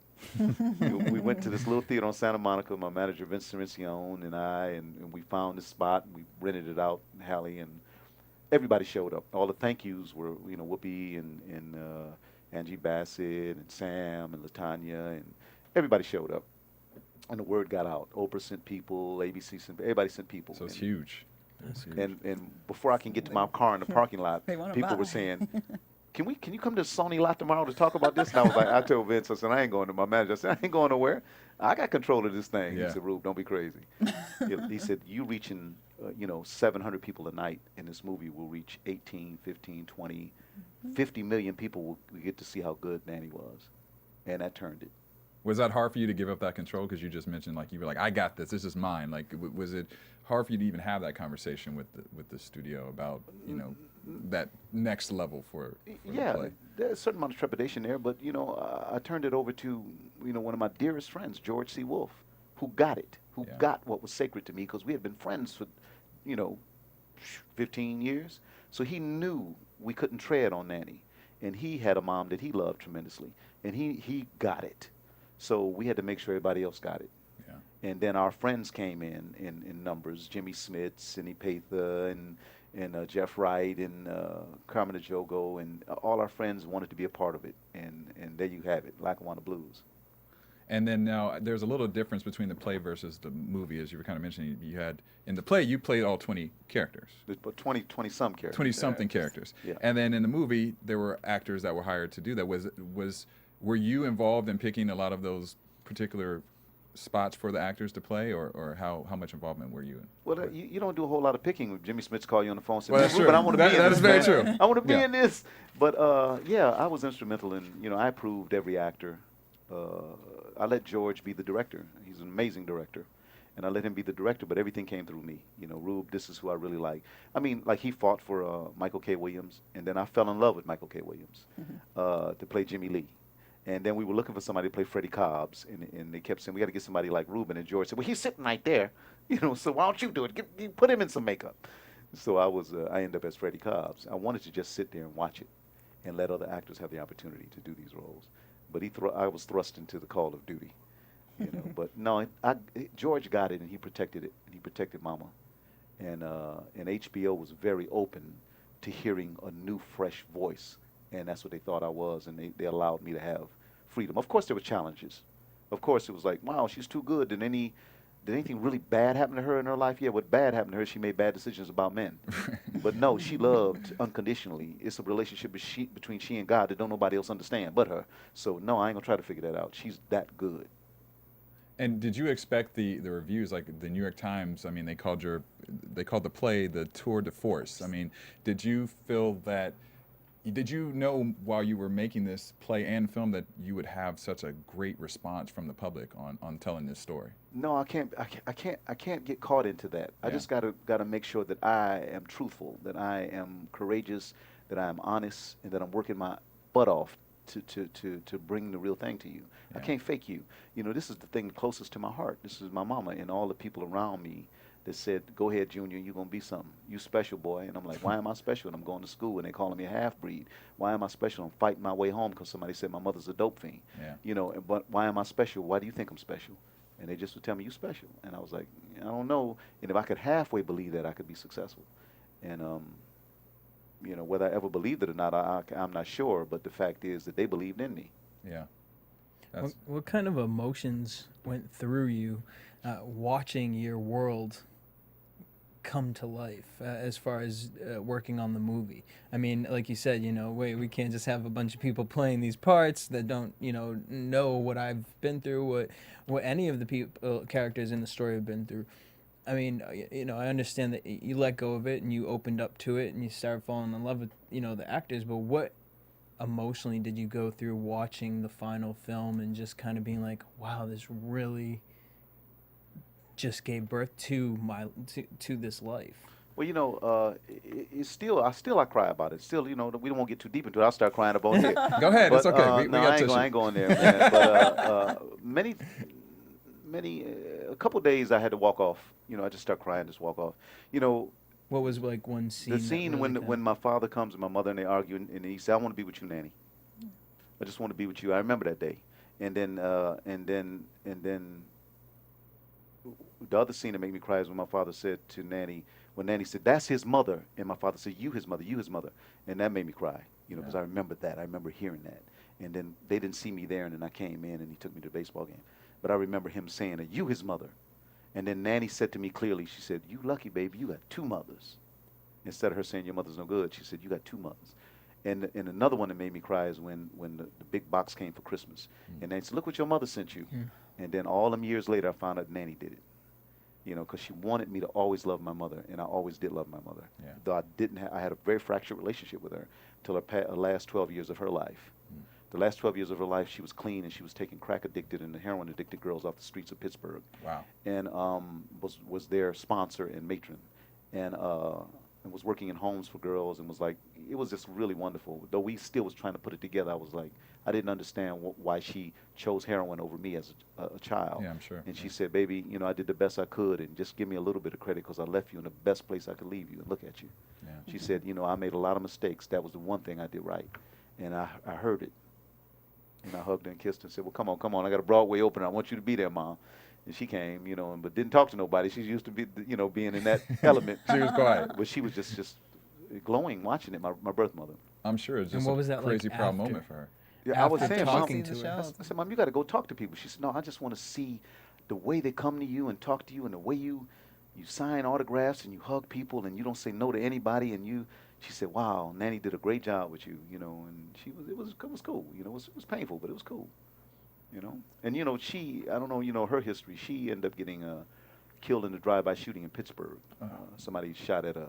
Speaker 6: we went to this little theater on Santa Monica, my manager Vince Cincione and I, and we found this spot, and we rented it out, Halle, and everybody showed up. All the thank yous were, Whoopi and Angie Bassett and Sam and LaTanya, and everybody showed up. And the word got out. Oprah sent people, ABC sent, everybody sent people.
Speaker 3: So it's huge.
Speaker 6: And before I can get to my car in the parking lot, people were saying, Can you come to the Sony lot tomorrow to talk about this? And I was like, I told Vince, I said, I ain't going to my manager. I said, I ain't going nowhere. I got control of this thing.
Speaker 3: Yeah.
Speaker 6: He said, Rube, don't be crazy. He said, you reaching, 700 people a night, and this movie will reach 18, 15, 20, 50 million people will get to see how good Nanny was. And that turned it.
Speaker 3: Was that hard for you to give up that control? Because you just mentioned, you were like, I got this. This is mine. Was it hard for you to even have that conversation with the studio about, that next level for the play?
Speaker 6: There's a certain amount of trepidation there, but, I turned it over to, one of my dearest friends, George C. Wolfe, who got it, got what was sacred to me, because we had been friends for, 15 years. So he knew we couldn't tread on Nanny. And he had a mom that he loved tremendously. And he got it. So we had to make sure everybody else got it. Yeah. And then our friends came in numbers. Jimmy Smith, Sidney Patha, and Jeff Wright, and Carmen Jogo, and all our friends wanted to be a part of it. And there you have it, Lackawanna Blues.
Speaker 3: And then now there's a little difference between the play versus the movie, as you were kind of mentioning. You had in the play you played all 20 characters.
Speaker 6: But 20-some characters.
Speaker 3: 20-something characters.
Speaker 6: Yeah.
Speaker 3: And then in the movie there were actors that were hired to do that. Were you involved in picking a lot of those particular spots for the actors to play, or how much involvement were you in?
Speaker 6: Well, you don't do a whole lot of picking. Jimmy Smith's call you on the phone and say,
Speaker 3: Well,
Speaker 6: "Man,
Speaker 3: that's
Speaker 6: Ruben,
Speaker 3: true.
Speaker 6: I want to be in
Speaker 3: That
Speaker 6: this,
Speaker 3: is very
Speaker 6: man.
Speaker 3: true.
Speaker 6: I want to be
Speaker 3: Yeah.
Speaker 6: in this." But yeah, I was instrumental in, I approved every actor. I let George be the director. He's an amazing director. And I let him be the director, but everything came through me. Rube, this is who I really like. I mean, like he fought for Michael K. Williams, and then I fell in love with Michael K. Williams to play Jimmy Lee. And then we were looking for somebody to play Freddie Cobbs, and they kept saying, we got to get somebody like Ruben. And George said, well, he's sitting right there, so why don't you do it? Put him in some makeup. So I ended up as Freddie Cobbs. I wanted to just sit there and watch it and let other actors have the opportunity to do these roles. But I was thrust into the call of duty. But no, George got it, and he protected it, and he protected Mama. And HBO was very open to hearing a new, fresh voice, and that's what they thought I was, and they allowed me to have freedom. Of course, there were challenges. Of course, it was like, wow, she's too good. Did anything really bad happen to her in her life? Yeah, what bad happened to her, she made bad decisions about men. But no, she loved unconditionally. It's a relationship between she and God that don't nobody else understand but her. So no, I ain't gonna try to figure that out. She's that good.
Speaker 3: And did you expect the reviews, like the New York Times? I mean, they called the play the tour de force. I mean, did you know while you were making this play and film that you would have such a great response from the public on telling this story?
Speaker 6: No, I can't get caught into that. I just gotta make sure that I am truthful, that I am courageous, that I am honest, and that I'm working my butt off to bring the real thing to you. I can't fake you. This is the thing closest to my heart. This is my mama and all the people around me that said, go ahead, Junior, you're going to be something. You special, boy. And I'm like, why am I special? And I'm going to school, and they're calling me a half-breed. Why am I special? I'm fighting my way home because somebody said my mother's a dope fiend.
Speaker 3: Yeah.
Speaker 6: But why am I special? Why do you think I'm special? And they just would tell me, you special. And I was like, I don't know. And if I could halfway believe that, I could be successful. And, whether I ever believed it or not, I'm not sure. But the fact is that they believed in me.
Speaker 3: Yeah.
Speaker 5: What kind of emotions went through you watching your world come to life as far as working on the movie? I mean, like you said, we can't just have a bunch of people playing these parts that don't, know what I've been through, what any of the characters in the story have been through. I mean, I understand that you let go of it and you opened up to it and you started falling in love with, the actors, but what emotionally did you go through watching the final film and just kind of being like, wow, this really just gave birth to this life?
Speaker 6: Well, I cry about it. Still, we don't want to get too deep into it. I'll start crying about it.
Speaker 3: Go ahead.
Speaker 6: But,
Speaker 3: it's okay. We
Speaker 6: no,
Speaker 3: got
Speaker 6: I ain't going there, man. But a couple days I had to walk off. I just start crying, just walk off.
Speaker 5: What was like one scene?
Speaker 6: The scene when my father comes and my mother and they argue, and he said, "I want to be with you, Nanny. I just want to be with you." I remember that day. And then the other scene that made me cry is when my father said to Nanny, when Nanny said, "That's his mother," and my father said, "You his mother," and that made me cry. Because I remember that. I remember hearing that. And then they didn't see me there, and then I came in and he took me to the baseball game. But I remember him saying, "Are you his mother?" And then Nanny said to me clearly, she said, "You lucky, baby, you got two mothers." Instead of her saying, "Your mother's no good," she said, "You got two mothers." And another one that made me cry is when the big box came for Christmas. And Nanny said, "Look what your mother sent you." And then all them years later, I found out Nanny did it. Because she wanted me to always love my mother, and I always did love my mother.
Speaker 3: Yeah.
Speaker 6: Though I had a very fractured relationship with her till the last 12 years of her life. The last 12 years of her life, she was clean, and she was taking crack-addicted and heroin-addicted girls off the streets of Pittsburgh.
Speaker 3: Wow.
Speaker 6: And was their sponsor and matron, and was working in homes for girls, and it was just really wonderful. Though we still was trying to put it together, I was like, I didn't understand why she chose heroin over me as a child.
Speaker 3: Yeah, I'm sure.
Speaker 6: And she said, "Baby, I did the best I could, and just give me a little bit of credit because I left you in the best place I could leave you, and look at you."
Speaker 3: Yeah.
Speaker 6: She said, "I made a lot of mistakes. That was the one thing I did right." And I heard it. And I hugged her and kissed her and said, "Well, come on. I got a Broadway opener. I want you to be there, Mom." And she came, but didn't talk to nobody. She's used to being in that element.
Speaker 3: She was quiet.
Speaker 6: But she was just glowing watching it, my birth mother.
Speaker 3: I'm sure it's
Speaker 5: And
Speaker 3: just
Speaker 5: what was
Speaker 3: a
Speaker 5: that
Speaker 3: crazy
Speaker 5: like
Speaker 3: proud
Speaker 5: after?
Speaker 3: moment for her.
Speaker 6: Yeah, I was
Speaker 5: After
Speaker 6: saying, Mom,
Speaker 5: talking
Speaker 4: to
Speaker 5: her.
Speaker 6: I said, "Mom, you got to go talk to people." She said, "No, I just want to see the way they come to you and talk to you, and the way you sign autographs and you hug people and you don't say no to anybody." And she said, "Wow, Nanny did a great job with you," and it was cool. It was painful, but it was cool. You know, and I don't know, her history. She ended up getting killed in a drive-by shooting in Pittsburgh. Somebody shot at a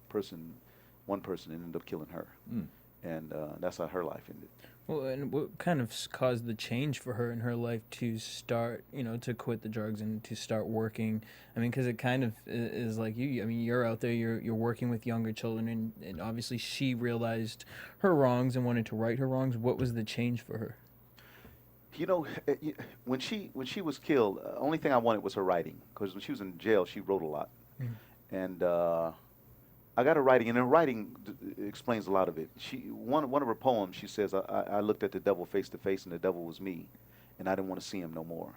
Speaker 6: person, one person, and ended up killing her. And that's how her life ended.
Speaker 5: Well, and what kind of caused the change for her in her life to start, to quit the drugs and to start working? I mean, because it kind of is like you. I mean, you're out there, you're working with younger children, and obviously she realized her wrongs and wanted to right her wrongs. What was the change for her?
Speaker 6: When she was killed, only thing I wanted was her writing, because when she was in jail, she wrote a lot, and I got her writing, and her writing explains a lot of it. One of her poems, she says, I looked at the devil face to face, and the devil was me, and I didn't want to see him no more.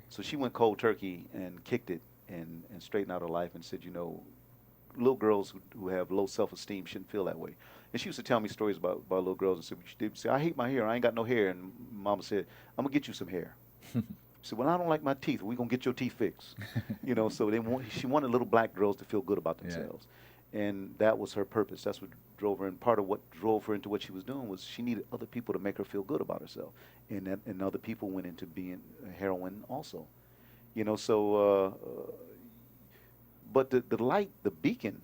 Speaker 6: So she went cold turkey and kicked it and straightened out her life and said, little girls who have low self-esteem shouldn't feel that way. And she used to tell me stories about little girls and said, what you did? Say, I hate my hair. I ain't got no hair. And Mama said, I'm going to get you some hair. She said, well, I don't like my teeth. We're going to get your teeth fixed. So she wanted little black girls to feel good about themselves. Yeah. And that was her purpose. That's what drove her. And part of what drove her into what she was doing was she needed other people to make her feel good about herself. And other people went into being a heroine also. But the light, the beacon,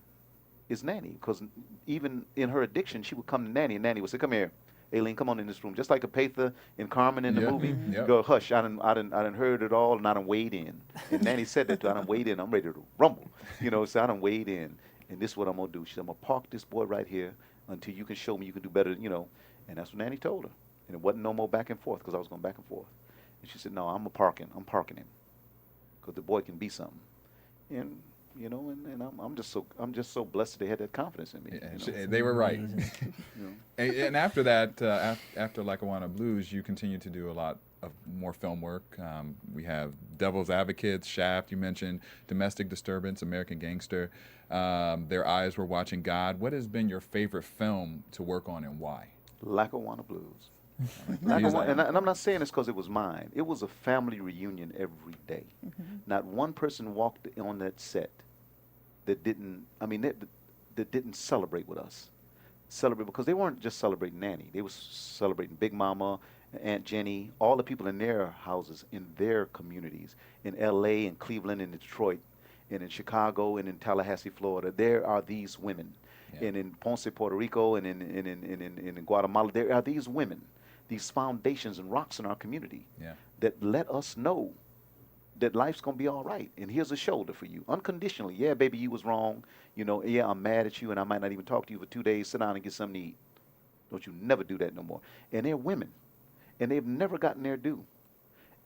Speaker 6: is Nanny, because even in her addiction, she would come to Nanny, and Nanny would say, "Come here, Aileen, come on in this room." Just like Apatha and Carmen in the movie, go, "Hush, I done heard it all, and I done weighed in." And Nanny said that to her, "I done weighed in. I'm ready to rumble." So I done weighed in, and this is what I'm gonna do. She said, "I'm gonna park this boy right here until you can show me you can do better." And that's what Nanny told her. And it wasn't no more back and forth, because I was going back and forth. And she said, "No, I'm parking him, because the boy can be something." And I'm just so blessed that they had that confidence in me.
Speaker 3: Yeah, they were right. And after that, after Lackawanna Blues, you continue to do a lot of more film work. We have Devil's Advocates, Shaft, you mentioned, Domestic Disturbance, American Gangster. Their Eyes Were Watching God. What has been your favorite film to work on, and why?
Speaker 6: Lackawanna Blues. And I'm not saying this because it was mine. It was a family reunion every day. Not one person walked on that set that didn't celebrate with us. Celebrate, because they weren't just celebrating Nanny. They was celebrating Big Mama, Aunt Jenny, all the people in their houses, in their communities, in L.A., in Cleveland, in Detroit, and in Chicago, and in Tallahassee, Florida. There are these women. Yeah. And in Ponce, Puerto Rico, and in Guatemala, there are these women, these foundations and rocks in our community that let us know that life's going to be all right. And here's a shoulder for you, unconditionally. Yeah, baby, you was wrong. Yeah, I'm mad at you, and I might not even talk to you for 2 days. Sit down and get something to eat. Don't you never do that no more. And they're women, and they've never gotten their due.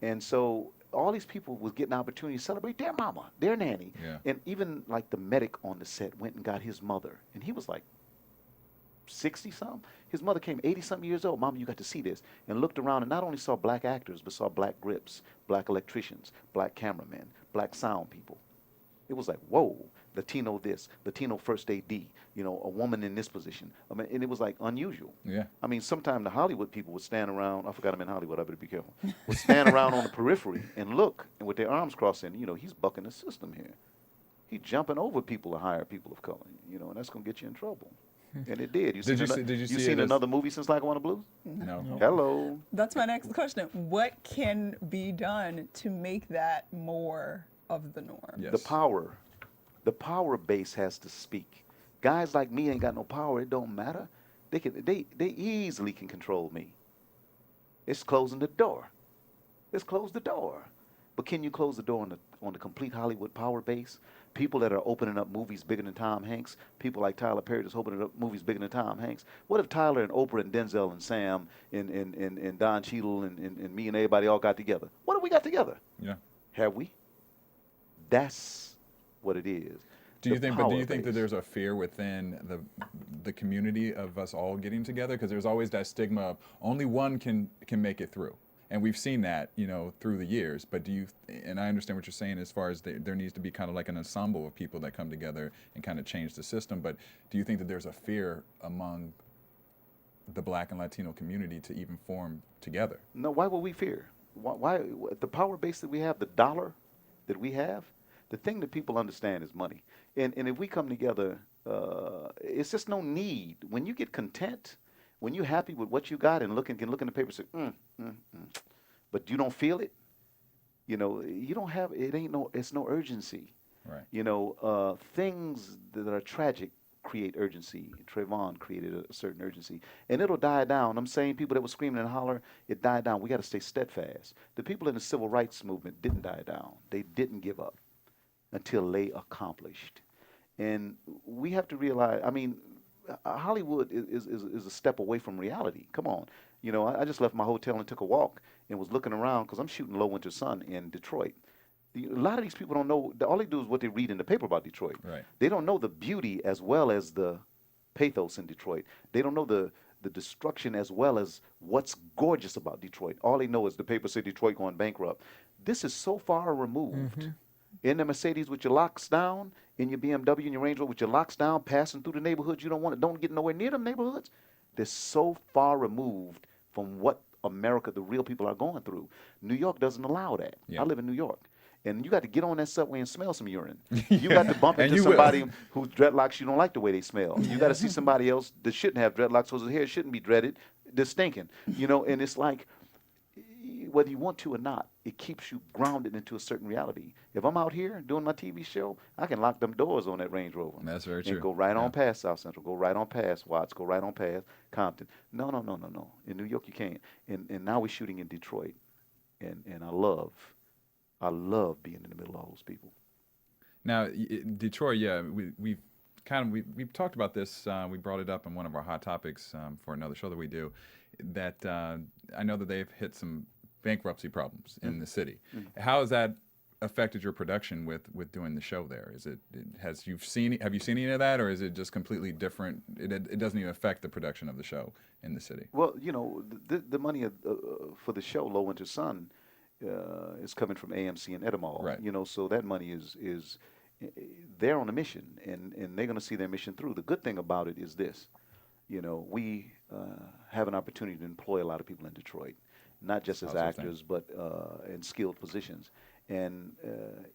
Speaker 6: And so all these people was getting an opportunity to celebrate their mama, their nanny. Yeah. And even like the medic on the set went and got his mother, and he was like 60-something. His mother came 80-something years old. Mama, you got to see this. And looked around and not only saw black actors, but saw black grips, black electricians, black cameramen, black sound people. It was like, whoa, Latino this, Latino first AD, a woman in this position. And it was like unusual. Yeah. Sometimes the Hollywood people would stand around. I forgot I'm in Hollywood. I better be careful. Would stand around on the periphery and look, and with their arms crossed, and he's bucking the system here. He's jumping over people to hire people of color, and that's gonna get you in trouble. And it did. Did you see another movie since Lackawanna Blues?
Speaker 3: No.
Speaker 6: Hello.
Speaker 4: That's my next question. What can be done to make that more of the norm?
Speaker 3: Yes.
Speaker 6: The power base has to speak. Guys like me ain't got no power. It don't matter. They easily can control me. It's closing the door. Let's close the door. But can you close the door on the complete Hollywood power base? People that are opening up movies bigger than Tom Hanks. People like Tyler Perry that's opening up movies bigger than Tom Hanks. What if Tyler and Oprah and Denzel and Sam and Don Cheadle and me and everybody all got together? What if we got together? Yeah. Have we? That's what it is.
Speaker 3: Do you think that there's a fear within the community of us all getting together? Because there's always that stigma of only one can make it through. And we've seen that, through the years. But and I understand what you're saying as far as there needs to be kind of like an ensemble of people that come together and kind of change the system. But do you think that there's a fear among the Black and Latino community to even form together?
Speaker 6: No, why would we fear? Why the power base that we have, the dollar that we have, the thing that people understand is money. And if we come together, it's just no need. When you get content, when you're happy with what you got and can look in the paper and say, but you don't feel it, you don't have, it's no urgency.
Speaker 3: Right.
Speaker 6: Things that are tragic create urgency. Trayvon created a certain urgency, and it'll die down. I'm saying people that were screaming and holler, it died down. We got to stay steadfast. The people in the civil rights movement didn't die down. They didn't give up until they accomplished. And we have to realize, I mean, Hollywood is a step away from reality. Come on. I just left my hotel and took a walk and was looking around because I'm shooting Low Winter Sun in Detroit. A lot of these people don't know, all they do is what they read in the paper about Detroit.
Speaker 3: Right.
Speaker 6: They don't know the beauty as well as the pathos in Detroit. They don't know the destruction as well as what's gorgeous about Detroit. All they know is the paper said Detroit going bankrupt. This is so far removed. In the Mercedes with your locks down, in your BMW and your Range Rover with your locks down, passing through the neighborhoods you don't get nowhere near them neighborhoods. They're so far removed from what America, the real people, are going through. New York doesn't allow that.
Speaker 3: Yeah.
Speaker 6: I live in New York. And you got to get on that subway and smell some urine. You got to bump
Speaker 3: And
Speaker 6: into
Speaker 3: you will.
Speaker 6: somebody whose dreadlocks you don't like the way they smell. You got to see somebody else that shouldn't have dreadlocks, so his hair shouldn't be dreaded. They're stinking. And it's like, whether you want to or not, it keeps you grounded into a certain reality. If I'm out here doing my TV show, I can lock them doors on that Range Rover.
Speaker 3: That's very true.
Speaker 6: And go right on past South Central, go right on past Watts, go right on past Compton. No. In New York, you can't. And now we're shooting in Detroit. And I love being in the middle of all those people.
Speaker 3: Now, Detroit, yeah, we've talked about this. We brought it up in one of our hot topics for another show that we do. That I know that they've hit some bankruptcy problems in the city. How has that affected your production with doing the show there? Have you seen any of that, or is it just completely different? It doesn't even affect the production of the show in the city.
Speaker 6: Well, the money for the show Low Winter Sun is coming from AMC and Edamall.
Speaker 3: Right.
Speaker 6: So that money is they're on a mission, and they're going to see their mission through. The good thing about it is this. We have an opportunity to employ a lot of people in Detroit, not just as actors, but in skilled positions. And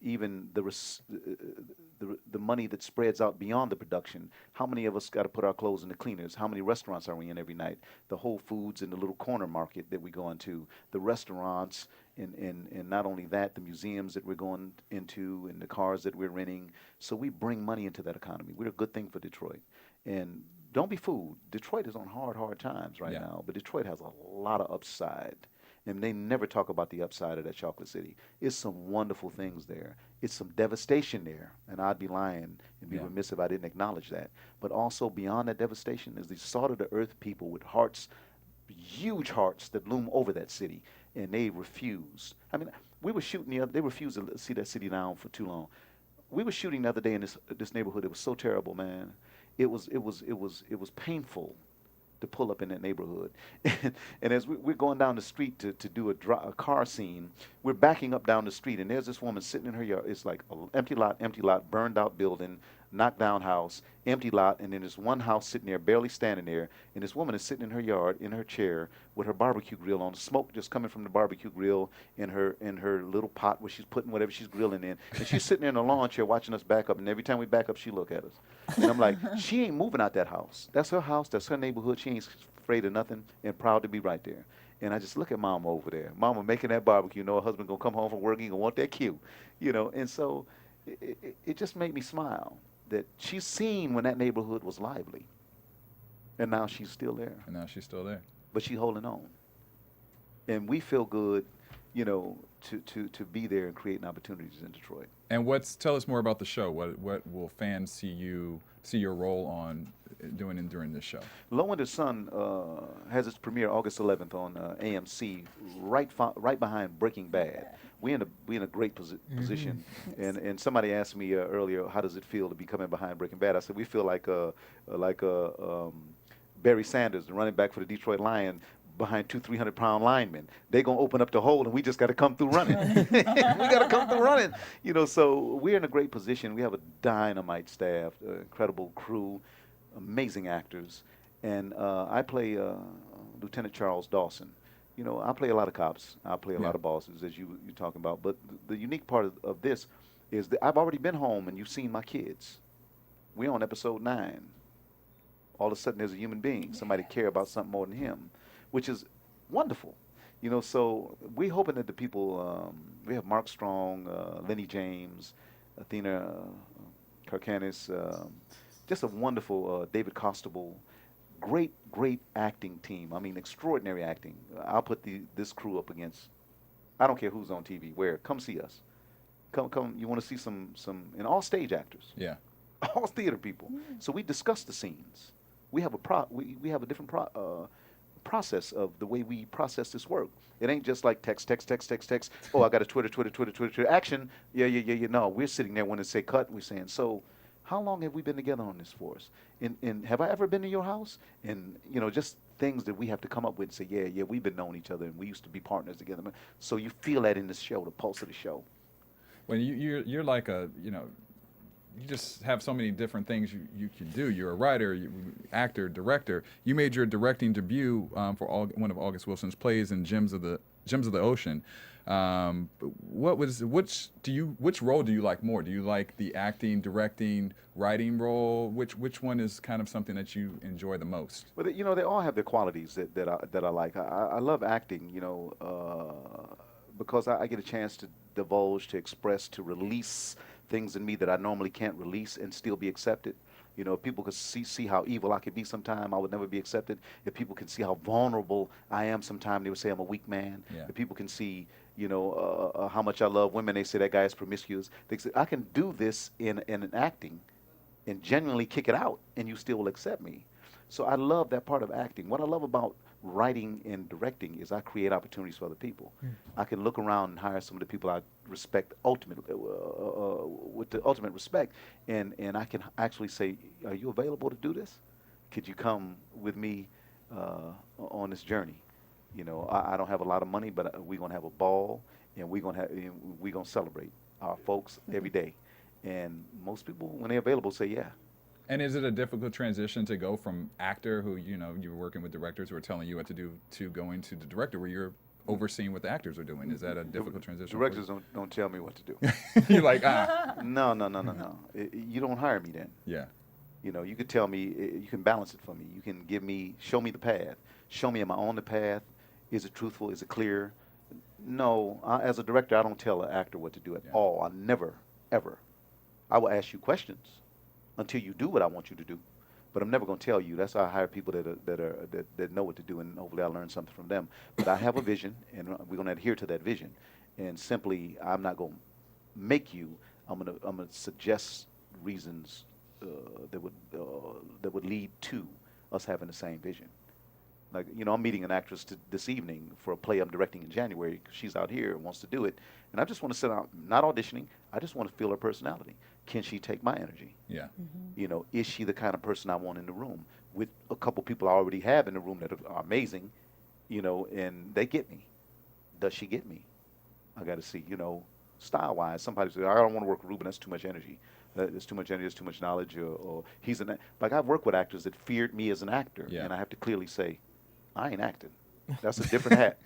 Speaker 6: even the money that spreads out beyond the production. How many of us got to put our clothes in the cleaners? How many restaurants are we in every night? The Whole Foods and the little corner market that we go into, the restaurants, and not only that, the museums that we're going into, and the cars that we're renting. So we bring money into that economy. We're a good thing for Detroit. And don't be fooled. Detroit is on hard times right now, but Detroit has a lot of upside. And they never talk about the upside of that chocolate city. It's some wonderful things there. It's some devastation there. And I'd be lying and be remiss if I didn't acknowledge that. But also beyond that devastation is the salt of the earth people with hearts, huge hearts that loom over that city. And they refuse. I mean, we were shooting they refused to see that city down for too long. We were shooting the other day in this neighborhood. It was so terrible, man. It was painful to pull up in that neighborhood. And as we're going down the street to do a car scene, we're backing up down the street, and there's this woman sitting in her yard. It's like an empty lot, burned out building, knocked down house, empty lot, and then there's one house sitting there, barely standing there, and this woman is sitting in her yard, in her chair, with her barbecue grill on, smoke just coming from the barbecue grill in her little pot where she's putting whatever she's grilling in, and she's sitting there in a lawn chair watching us back up, and every time we back up, she look at us. And I'm like, she ain't moving out that house. That's her house, that's her neighborhood, she ain't afraid of nothing, and proud to be right there. And I just look at Mama over there. Mama making that barbecue. Her husband gonna come home from work. He gonna want that cue, And so it just made me smile that she's seen when that neighborhood was lively, and now she's still there. But she's holding on, and we feel good, to be there and creating opportunities in Detroit.
Speaker 3: And tell us more about the show. What will fans see your role on doing during this show?
Speaker 6: Low Winter Sun has its premiere August 11th on AMC, right behind Breaking Bad. We in a great position. And somebody asked me earlier, how does it feel to be coming behind Breaking Bad? I said we feel like Barry Sanders, the running back for the Detroit Lions, behind 300-pound linemen. They're going to open up the hole, and we just got to come through running. We got to come through running. So we're in a great position. We have a dynamite staff, incredible crew, amazing actors. And I play Lieutenant Charles Dawson. I play a lot of cops. I play a lot of bosses, as you're talking about. But the unique part of this is that I've already been home, and you've seen my kids. We're on episode 9. All of a sudden, there's a human being. Somebody care about something more than him, which is wonderful. You know, so we're hoping that the people, we have Mark Strong, Lenny James, Athena Karkanis, just a wonderful David Costable, great acting team. I mean, extraordinary acting. I'll put this crew up against, I don't care who's on TV, where, come see us. Come, you want to see some, and all stage actors.
Speaker 3: Yeah.
Speaker 6: All theater people. So we discuss the scenes. We have we have a different process of the way we process this work. It ain't just like text. Oh, I got a Twitter, action. Yeah. No, we're sitting there when they say cut, we're saying, so how long have we been together on this for us? And have I ever been to your house? And, you know, just things that we have to come up with and say, yeah, we've been knowing each other and we used to be partners together. So you feel that in the show, the pulse of the show.
Speaker 3: When you're like a, you know, you just have so many different things you can do. You're a writer, actor, director. You made your directing debut for one of August Wilson's plays in Gems of the Ocean. Which role do you like more? Do you like the acting, directing, writing role? Which one is kind of something that you enjoy the most?
Speaker 6: Well, you know, they all have their qualities that I like. I love acting, you know, because I get a chance to divulge, to express, to release things in me that I normally can't release and still be accepted. You know, if people could see how evil I could be sometime, I would never be accepted. If people can see how vulnerable I am sometime, they would say I'm a weak man.
Speaker 3: Yeah.
Speaker 6: If people can see, you know, how much I love women, they say that guy is promiscuous. They say, I can do this in an acting and genuinely kick it out, and you still will accept me. So I love that part of acting. What I love about writing and directing is I create opportunities for other people. I can look around and hire some of the people I respect ultimately, with the ultimate respect, and I can actually say, are you available to do this? Could you come with me on this journey? You know, I don't have a lot of money, but we're gonna have a ball, and we're gonna celebrate our folks every day. And most people, when they're available, say yeah.
Speaker 3: And is it a difficult transition to go from actor, who, you know, you were working with directors who are telling you what to do, to going to the director where you're overseeing what the actors are doing? Is that a difficult transition?
Speaker 6: Directors don't tell me what to do.
Speaker 3: You're like,
Speaker 6: No. You don't hire me then.
Speaker 3: Yeah.
Speaker 6: You know, you could tell me, you can balance it for me. You can show me the path. Show me, am I on the path? Is it truthful? Is it clear? No, as a director, I don't tell an actor what to do at all. I never, ever. I will ask you questions until you do what I want you to do, but I'm never going to tell you. That's why I hire people that know what to do, and hopefully I learn something from them. But I have a vision, and we're going to adhere to that vision. And simply, I'm not going to make you. I'm going to suggest reasons that would lead to us having the same vision. Like, you know, I'm meeting an actress this evening for a play I'm directing in January. She's out here and wants to do it, and I just want to sit out, not auditioning. I just want to feel her personality. Can she take my energy?
Speaker 3: Yeah.
Speaker 6: You know, is she the kind of person I want in the room? With a couple people I already have in the room that are amazing, you know, and they get me. Does she get me? I got to see, you know, style-wise. Somebody says, I don't want to work with Ruben. That's too much energy. There's too much energy. There's too much knowledge. Or he's like, I've worked with actors that feared me as an actor, and I have to clearly say, I ain't acting. That's a different hat.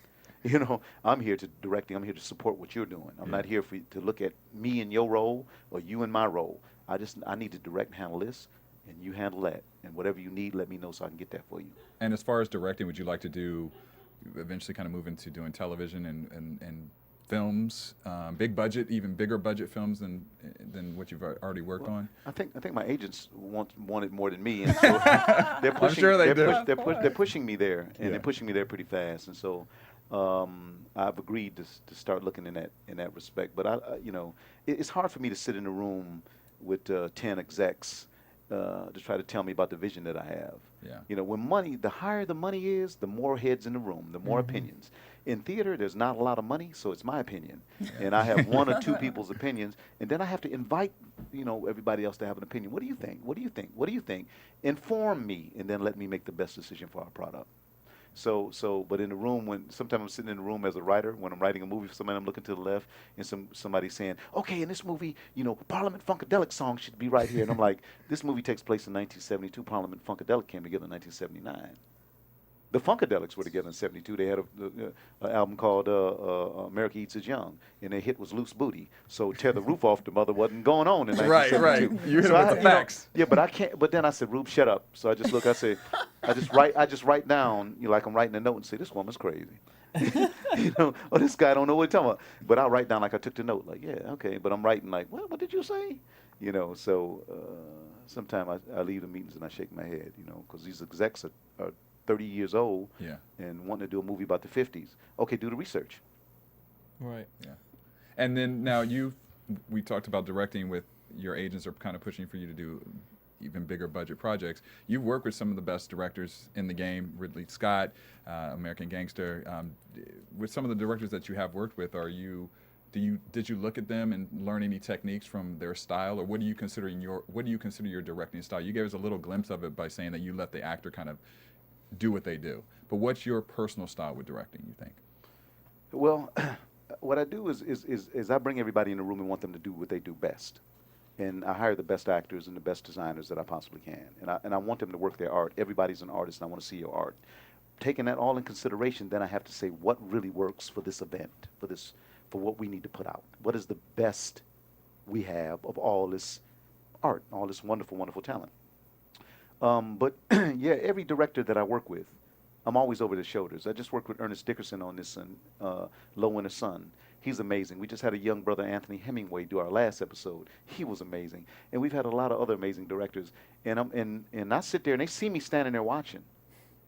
Speaker 6: You know, I'm here to directing. I'm here to support what you're doing. I'm not here to look at me in your role or you in my role. I need to direct and handle this, and you handle that. And whatever you need, let me know so I can get that for you.
Speaker 3: And as far as directing, would you like to do, eventually kind of move into doing television and films, big budget, even bigger budget films than what you've already worked on?
Speaker 6: I think my agents want it more than me, and so they're pushing.
Speaker 3: I'm sure they do.
Speaker 6: They're pushing me there, and they're pushing me there pretty fast. And so I've agreed to start looking in that respect. But you know, it's hard for me to sit in a room with 10 execs to try to tell me about the vision that I have.
Speaker 3: Yeah.
Speaker 6: You know, the higher the money is, the more heads in the room, the more opinions. In theater, there's not a lot of money, so it's my opinion. And I have one or two people's opinions, and then I have to invite, you know, everybody else to have an opinion. What do you think? What do you think? What do you think? Inform me, and then let me make the best decision for our product. But in the room, sometimes I'm sitting in the room as a writer, when I'm writing a movie for somebody, I'm looking to the left, and somebody's saying, okay, in this movie, you know, Parliament Funkadelic song should be right here. And I'm like, this movie takes place in 1972. Parliament Funkadelic came together in 1979. The Funkadelics were together in '72. They had a album called America Eats Is Young, and their hit was Loose Booty. So Tear the Roof Off the Mother wasn't going on in 1972.
Speaker 3: Right. You hit
Speaker 6: So
Speaker 3: them with the facts.
Speaker 6: yeah, but I can't. But then I said, Rube, shut up. So I just look. I say, I just write down, like I'm writing a note and say, this woman's crazy. Or this guy don't know what he's talking about. But I'll write down like I took the note, like, yeah, okay. But I'm writing like, what did you say? So sometimes I leave the meetings and I shake my head, because these execs are 30 years old and wanting to do a movie about the 50s. Okay, do the research.
Speaker 5: Right.
Speaker 3: Yeah. And then now we talked about directing with your agents are kind of pushing for you to do even bigger budget projects. You've worked with some of the best directors in the game, Ridley Scott, American Gangster. With some of the directors that you have worked with, did you look at them and learn any techniques from their style, or what do you consider your directing style? You gave us a little glimpse of it by saying that you let the actor kind of do what they do. But what's your personal style with directing, you think?
Speaker 6: Well, what I do is I bring everybody in the room and want them to do what they do best. And I hire the best actors and the best designers that I possibly can. And I want them to work their art. Everybody's an artist, and I want to see your art. Taking that all in consideration, then I have to say what really works for this event, for what we need to put out. What is the best we have of all this art, all this wonderful, wonderful talent? But yeah, every director that I work with, I'm always over their shoulders. I just worked with Ernest Dickerson on this Low Winter Sun. He's amazing. We just had a young brother, Anthony Hemingway, do our last episode. He was amazing. And we've had a lot of other amazing directors. And I sit there and they see me standing there watching.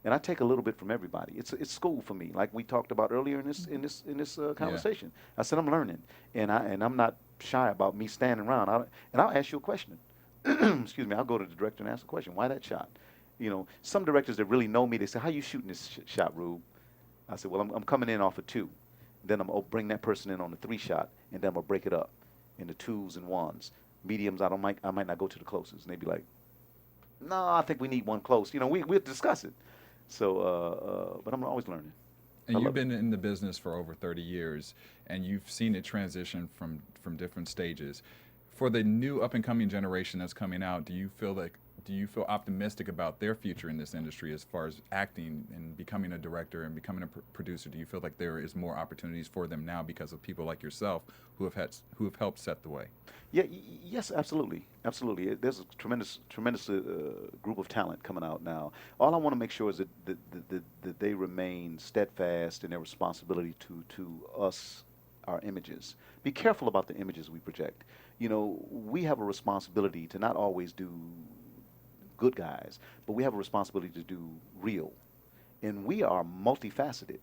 Speaker 6: And I take a little bit from everybody. It's school for me, like we talked about earlier in this conversation. I said I'm learning, and I'm not shy about me standing around. And I'll ask you a question. Excuse me. I'll go to the director and ask a question. Why that shot? Some directors that really know me, they say, "How you shooting this shot, Rube?" I said, "Well, I'm coming in off a 2. Then I'm gonna bring that person in on the 3 shot, and then I'm gonna break it up into 2s and 1s. Mediums, I might not go to the closest." And they'd be like, "No, I think we need 1 close." We'll discuss it. So, but I'm always learning.
Speaker 3: And you've been in the business for over 30 years, and you've seen it transition from different stages. For the new up-and-coming generation that's coming out, do you feel optimistic about their future in this industry as far as acting and becoming a director and becoming a producer? Do you feel like there is more opportunities for them now because of people like yourself who have helped set the way?
Speaker 6: Yeah, yes, absolutely. There's a tremendous group of talent coming out now. All I want to make sure is that they remain steadfast in their responsibility to us, our images. Be careful about the images we project. We have a responsibility to not always do good guys, but we have a responsibility to do real. And we are multifaceted.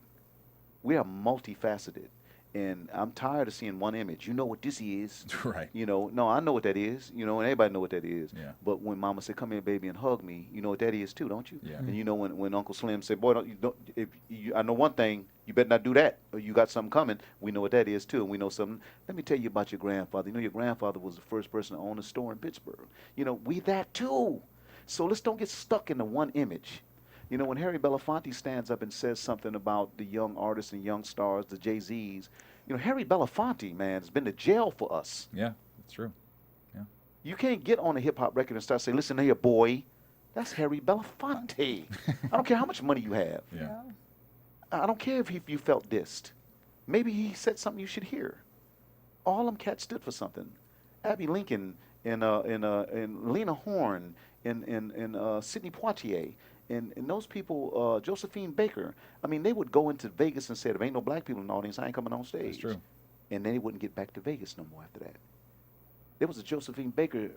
Speaker 6: And I'm tired of seeing one image. You know what this is.
Speaker 3: Right.
Speaker 6: No, I know what that is. And everybody know what that is.
Speaker 3: Yeah.
Speaker 6: But when Mama said, "Come here, baby, and hug me," you know what that is too, don't you?
Speaker 3: Yeah.
Speaker 6: And when Uncle Slim said, "Boy, I know one thing, you better not do that, or you got something coming," we know what that is too. And we know something. Let me tell you about your grandfather. Your grandfather was the first person to own a store in Pittsburgh. We that too. So let's don't get stuck in the one image. When Harry Belafonte stands up and says something about the young artists and young stars, the Jay-Z's, Harry Belafonte, man, has been to jail for us.
Speaker 3: Yeah, that's true. Yeah.
Speaker 6: You can't get on a hip-hop record and start saying, "Listen here, boy, that's Harry Belafonte." I don't care how much money you have.
Speaker 3: Yeah.
Speaker 6: I don't care if you felt dissed. Maybe he said something you should hear. All them cats stood for something. Abby Lincoln and Lena Horne and Sidney Poitier. And those people, Josephine Baker, they would go into Vegas and say, "If ain't no black people in the audience, I ain't coming on stage."
Speaker 3: That's true.
Speaker 6: And then they wouldn't get back to Vegas no more after that. There was a Josephine Baker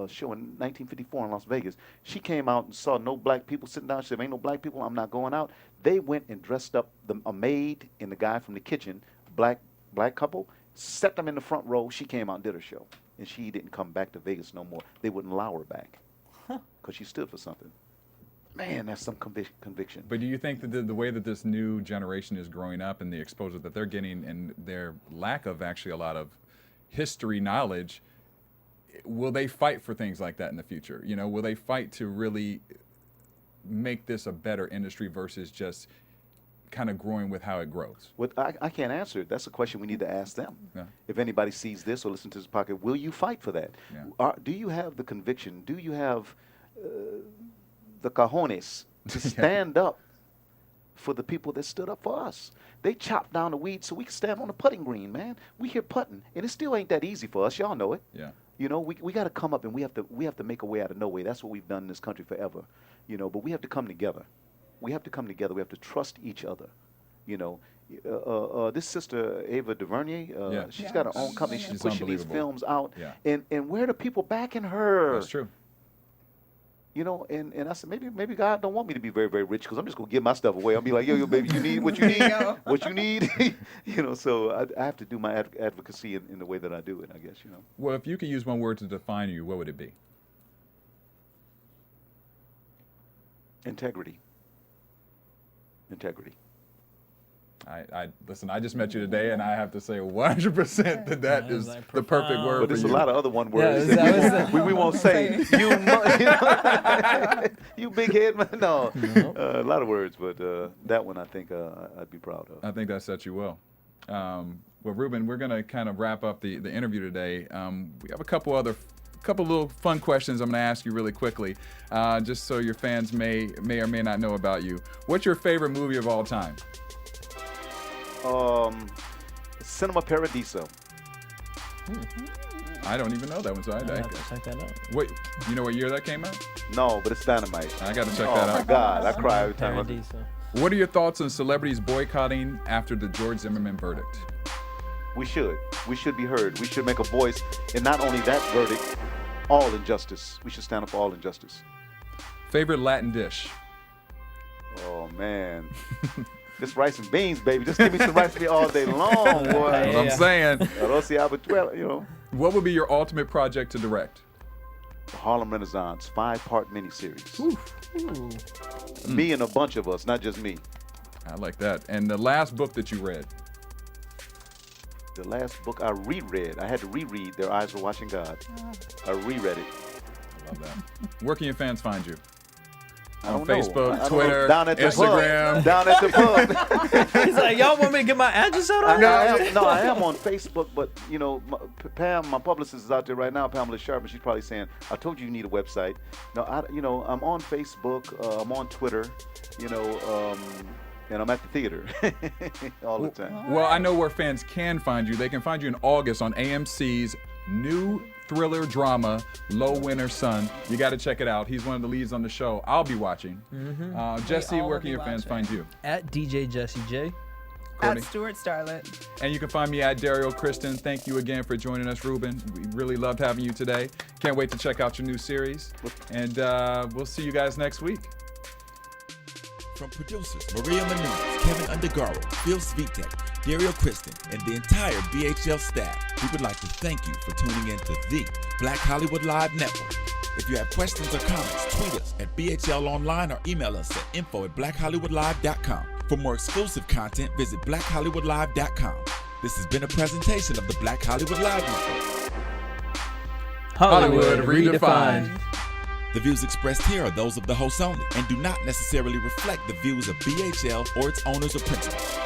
Speaker 6: show in 1954 in Las Vegas. She came out and saw no black people sitting down. She said, "If ain't no black people, I'm not going out." They went and dressed up a maid and the guy from the kitchen, black couple, set them in the front row. She came out and did her show. And she didn't come back to Vegas no more. They wouldn't allow her back because she stood for something. Man, that's some conviction.
Speaker 3: But do you think that the way that this new generation is growing up and the exposure that they're getting and their lack of actually a lot of history knowledge, will they fight for things like that in the future? Will they fight to really make this a better industry versus just kind of growing with how it grows?
Speaker 6: Well, I can't answer it. That's a question we need to ask them.
Speaker 3: Yeah.
Speaker 6: If anybody sees this or listens to this podcast, will you fight for that?
Speaker 3: Yeah.
Speaker 6: Do you have the conviction? Do you have the cojones to stand up for the people that stood up for us. They chopped down the weeds so we could stand on the putting green, man. We here putting, and it still ain't that easy for us. Y'all know it.
Speaker 3: Yeah.
Speaker 6: You know, we got to come up and we have to make a way out of no way. That's what we've done in this country forever. You know, but we have to come together. We have to come together. We have to trust each other. You know, this sister Ava DuVernay, she's got her own company. She's pushing these films out.
Speaker 3: Yeah.
Speaker 6: And where are the people backing her?
Speaker 3: That's true.
Speaker 6: You know, and I said, maybe God don't want me to be very, very rich because I'm just going to give my stuff away. I'll be like, yo, baby, you need what you need, what you need. You know, so I have to do my advocacy in the way that I do it, I guess, you know.
Speaker 3: Well, if you could use one word to define you, what would it be?
Speaker 6: Integrity. Integrity.
Speaker 3: I listen, I just met you today, and I have to say 100% that is
Speaker 5: like
Speaker 3: the perfect word
Speaker 6: But
Speaker 3: for
Speaker 6: there's
Speaker 3: you.
Speaker 6: a lot of other one words
Speaker 5: Yeah,
Speaker 6: that we won't say. You big head, man. No, a lot of words, but that one I think I'd be proud of.
Speaker 3: I think that sets you well. Well, Ruben, we're going to kind of wrap up the interview today. We have a couple little fun questions I'm going to ask you really quickly, just so your fans may or may not know about you. What's your favorite movie of all time?
Speaker 6: Cinema Paradiso.
Speaker 3: I don't even know that one, so
Speaker 5: I'll have to check that out.
Speaker 3: wait, you know what year that came out?
Speaker 6: No, but it's dynamite.
Speaker 3: I got to check
Speaker 6: Oh
Speaker 3: that
Speaker 6: my
Speaker 3: out.
Speaker 6: God, I cry every time.
Speaker 5: Paradiso.
Speaker 3: What are your thoughts on celebrities boycotting after the George Zimmerman verdict?
Speaker 6: We should be heard. We should make a voice, and not only that verdict, all injustice. We should stand up for all injustice.
Speaker 3: Favorite Latin dish?
Speaker 6: Oh man. This rice and beans, baby. Just give me some rice and beans all day long, boy.
Speaker 3: That's what I'm saying.
Speaker 6: Arroz y habichuela, you know.
Speaker 3: What would be your ultimate project to direct?
Speaker 6: The Harlem Renaissance, 5-part miniseries.
Speaker 5: Ooh.
Speaker 6: Me and a bunch of us, not just me.
Speaker 3: I like that. And the last book that you read?
Speaker 6: The last book I reread, I had to reread Their Eyes Were Watching God. I reread it.
Speaker 3: I love that. Where can your fans find you?
Speaker 6: I
Speaker 3: On
Speaker 6: don't know.
Speaker 3: Facebook,
Speaker 6: I don't know.
Speaker 3: Twitter,
Speaker 6: Down at the
Speaker 3: Instagram.
Speaker 6: Pub. Down at the pub.
Speaker 5: He's like, y'all want me to get my address out on
Speaker 6: I am on Facebook, but you know, Pam, my publicist is out there right now, Pamela Sharp, and she's probably saying, "I told you need a website." No, I'm on Facebook, I'm on Twitter, you know, and I'm at the theater all the time.
Speaker 3: Well, I know where fans can find you. They can find you in August on AMC's new thriller drama, Low Winter Sun. You got to check it out. He's one of the leads on the show. I'll be watching. Jesse,
Speaker 4: all
Speaker 3: where
Speaker 4: will
Speaker 3: can
Speaker 4: be
Speaker 3: your fans
Speaker 4: watching.
Speaker 3: find you?
Speaker 5: At DJ Jesse J.
Speaker 3: Courtney?
Speaker 4: At Stuart Starlet.
Speaker 3: And you can find me at Derrial Christon. Thank you again for joining us, Ruben. We really loved having you today. Can't wait to check out your new series. And we'll see you guys next week.
Speaker 1: From producers Maria Menounos, Kevin Undergaro, Phil Svitek, Derrial Christon, and the entire BHL staff, we would like to thank you for tuning in to the Black Hollywood Live Network. If you have questions or comments, tweet us at BHL Online or email us at info@blackhollywoodlive.com. For more exclusive content, visit blackhollywoodlive.com. This has been a presentation of the Black Hollywood Live Network.
Speaker 3: Hollywood redefined.
Speaker 1: The views expressed here are those of the host only and do not necessarily reflect the views of BHL or its owners or principals.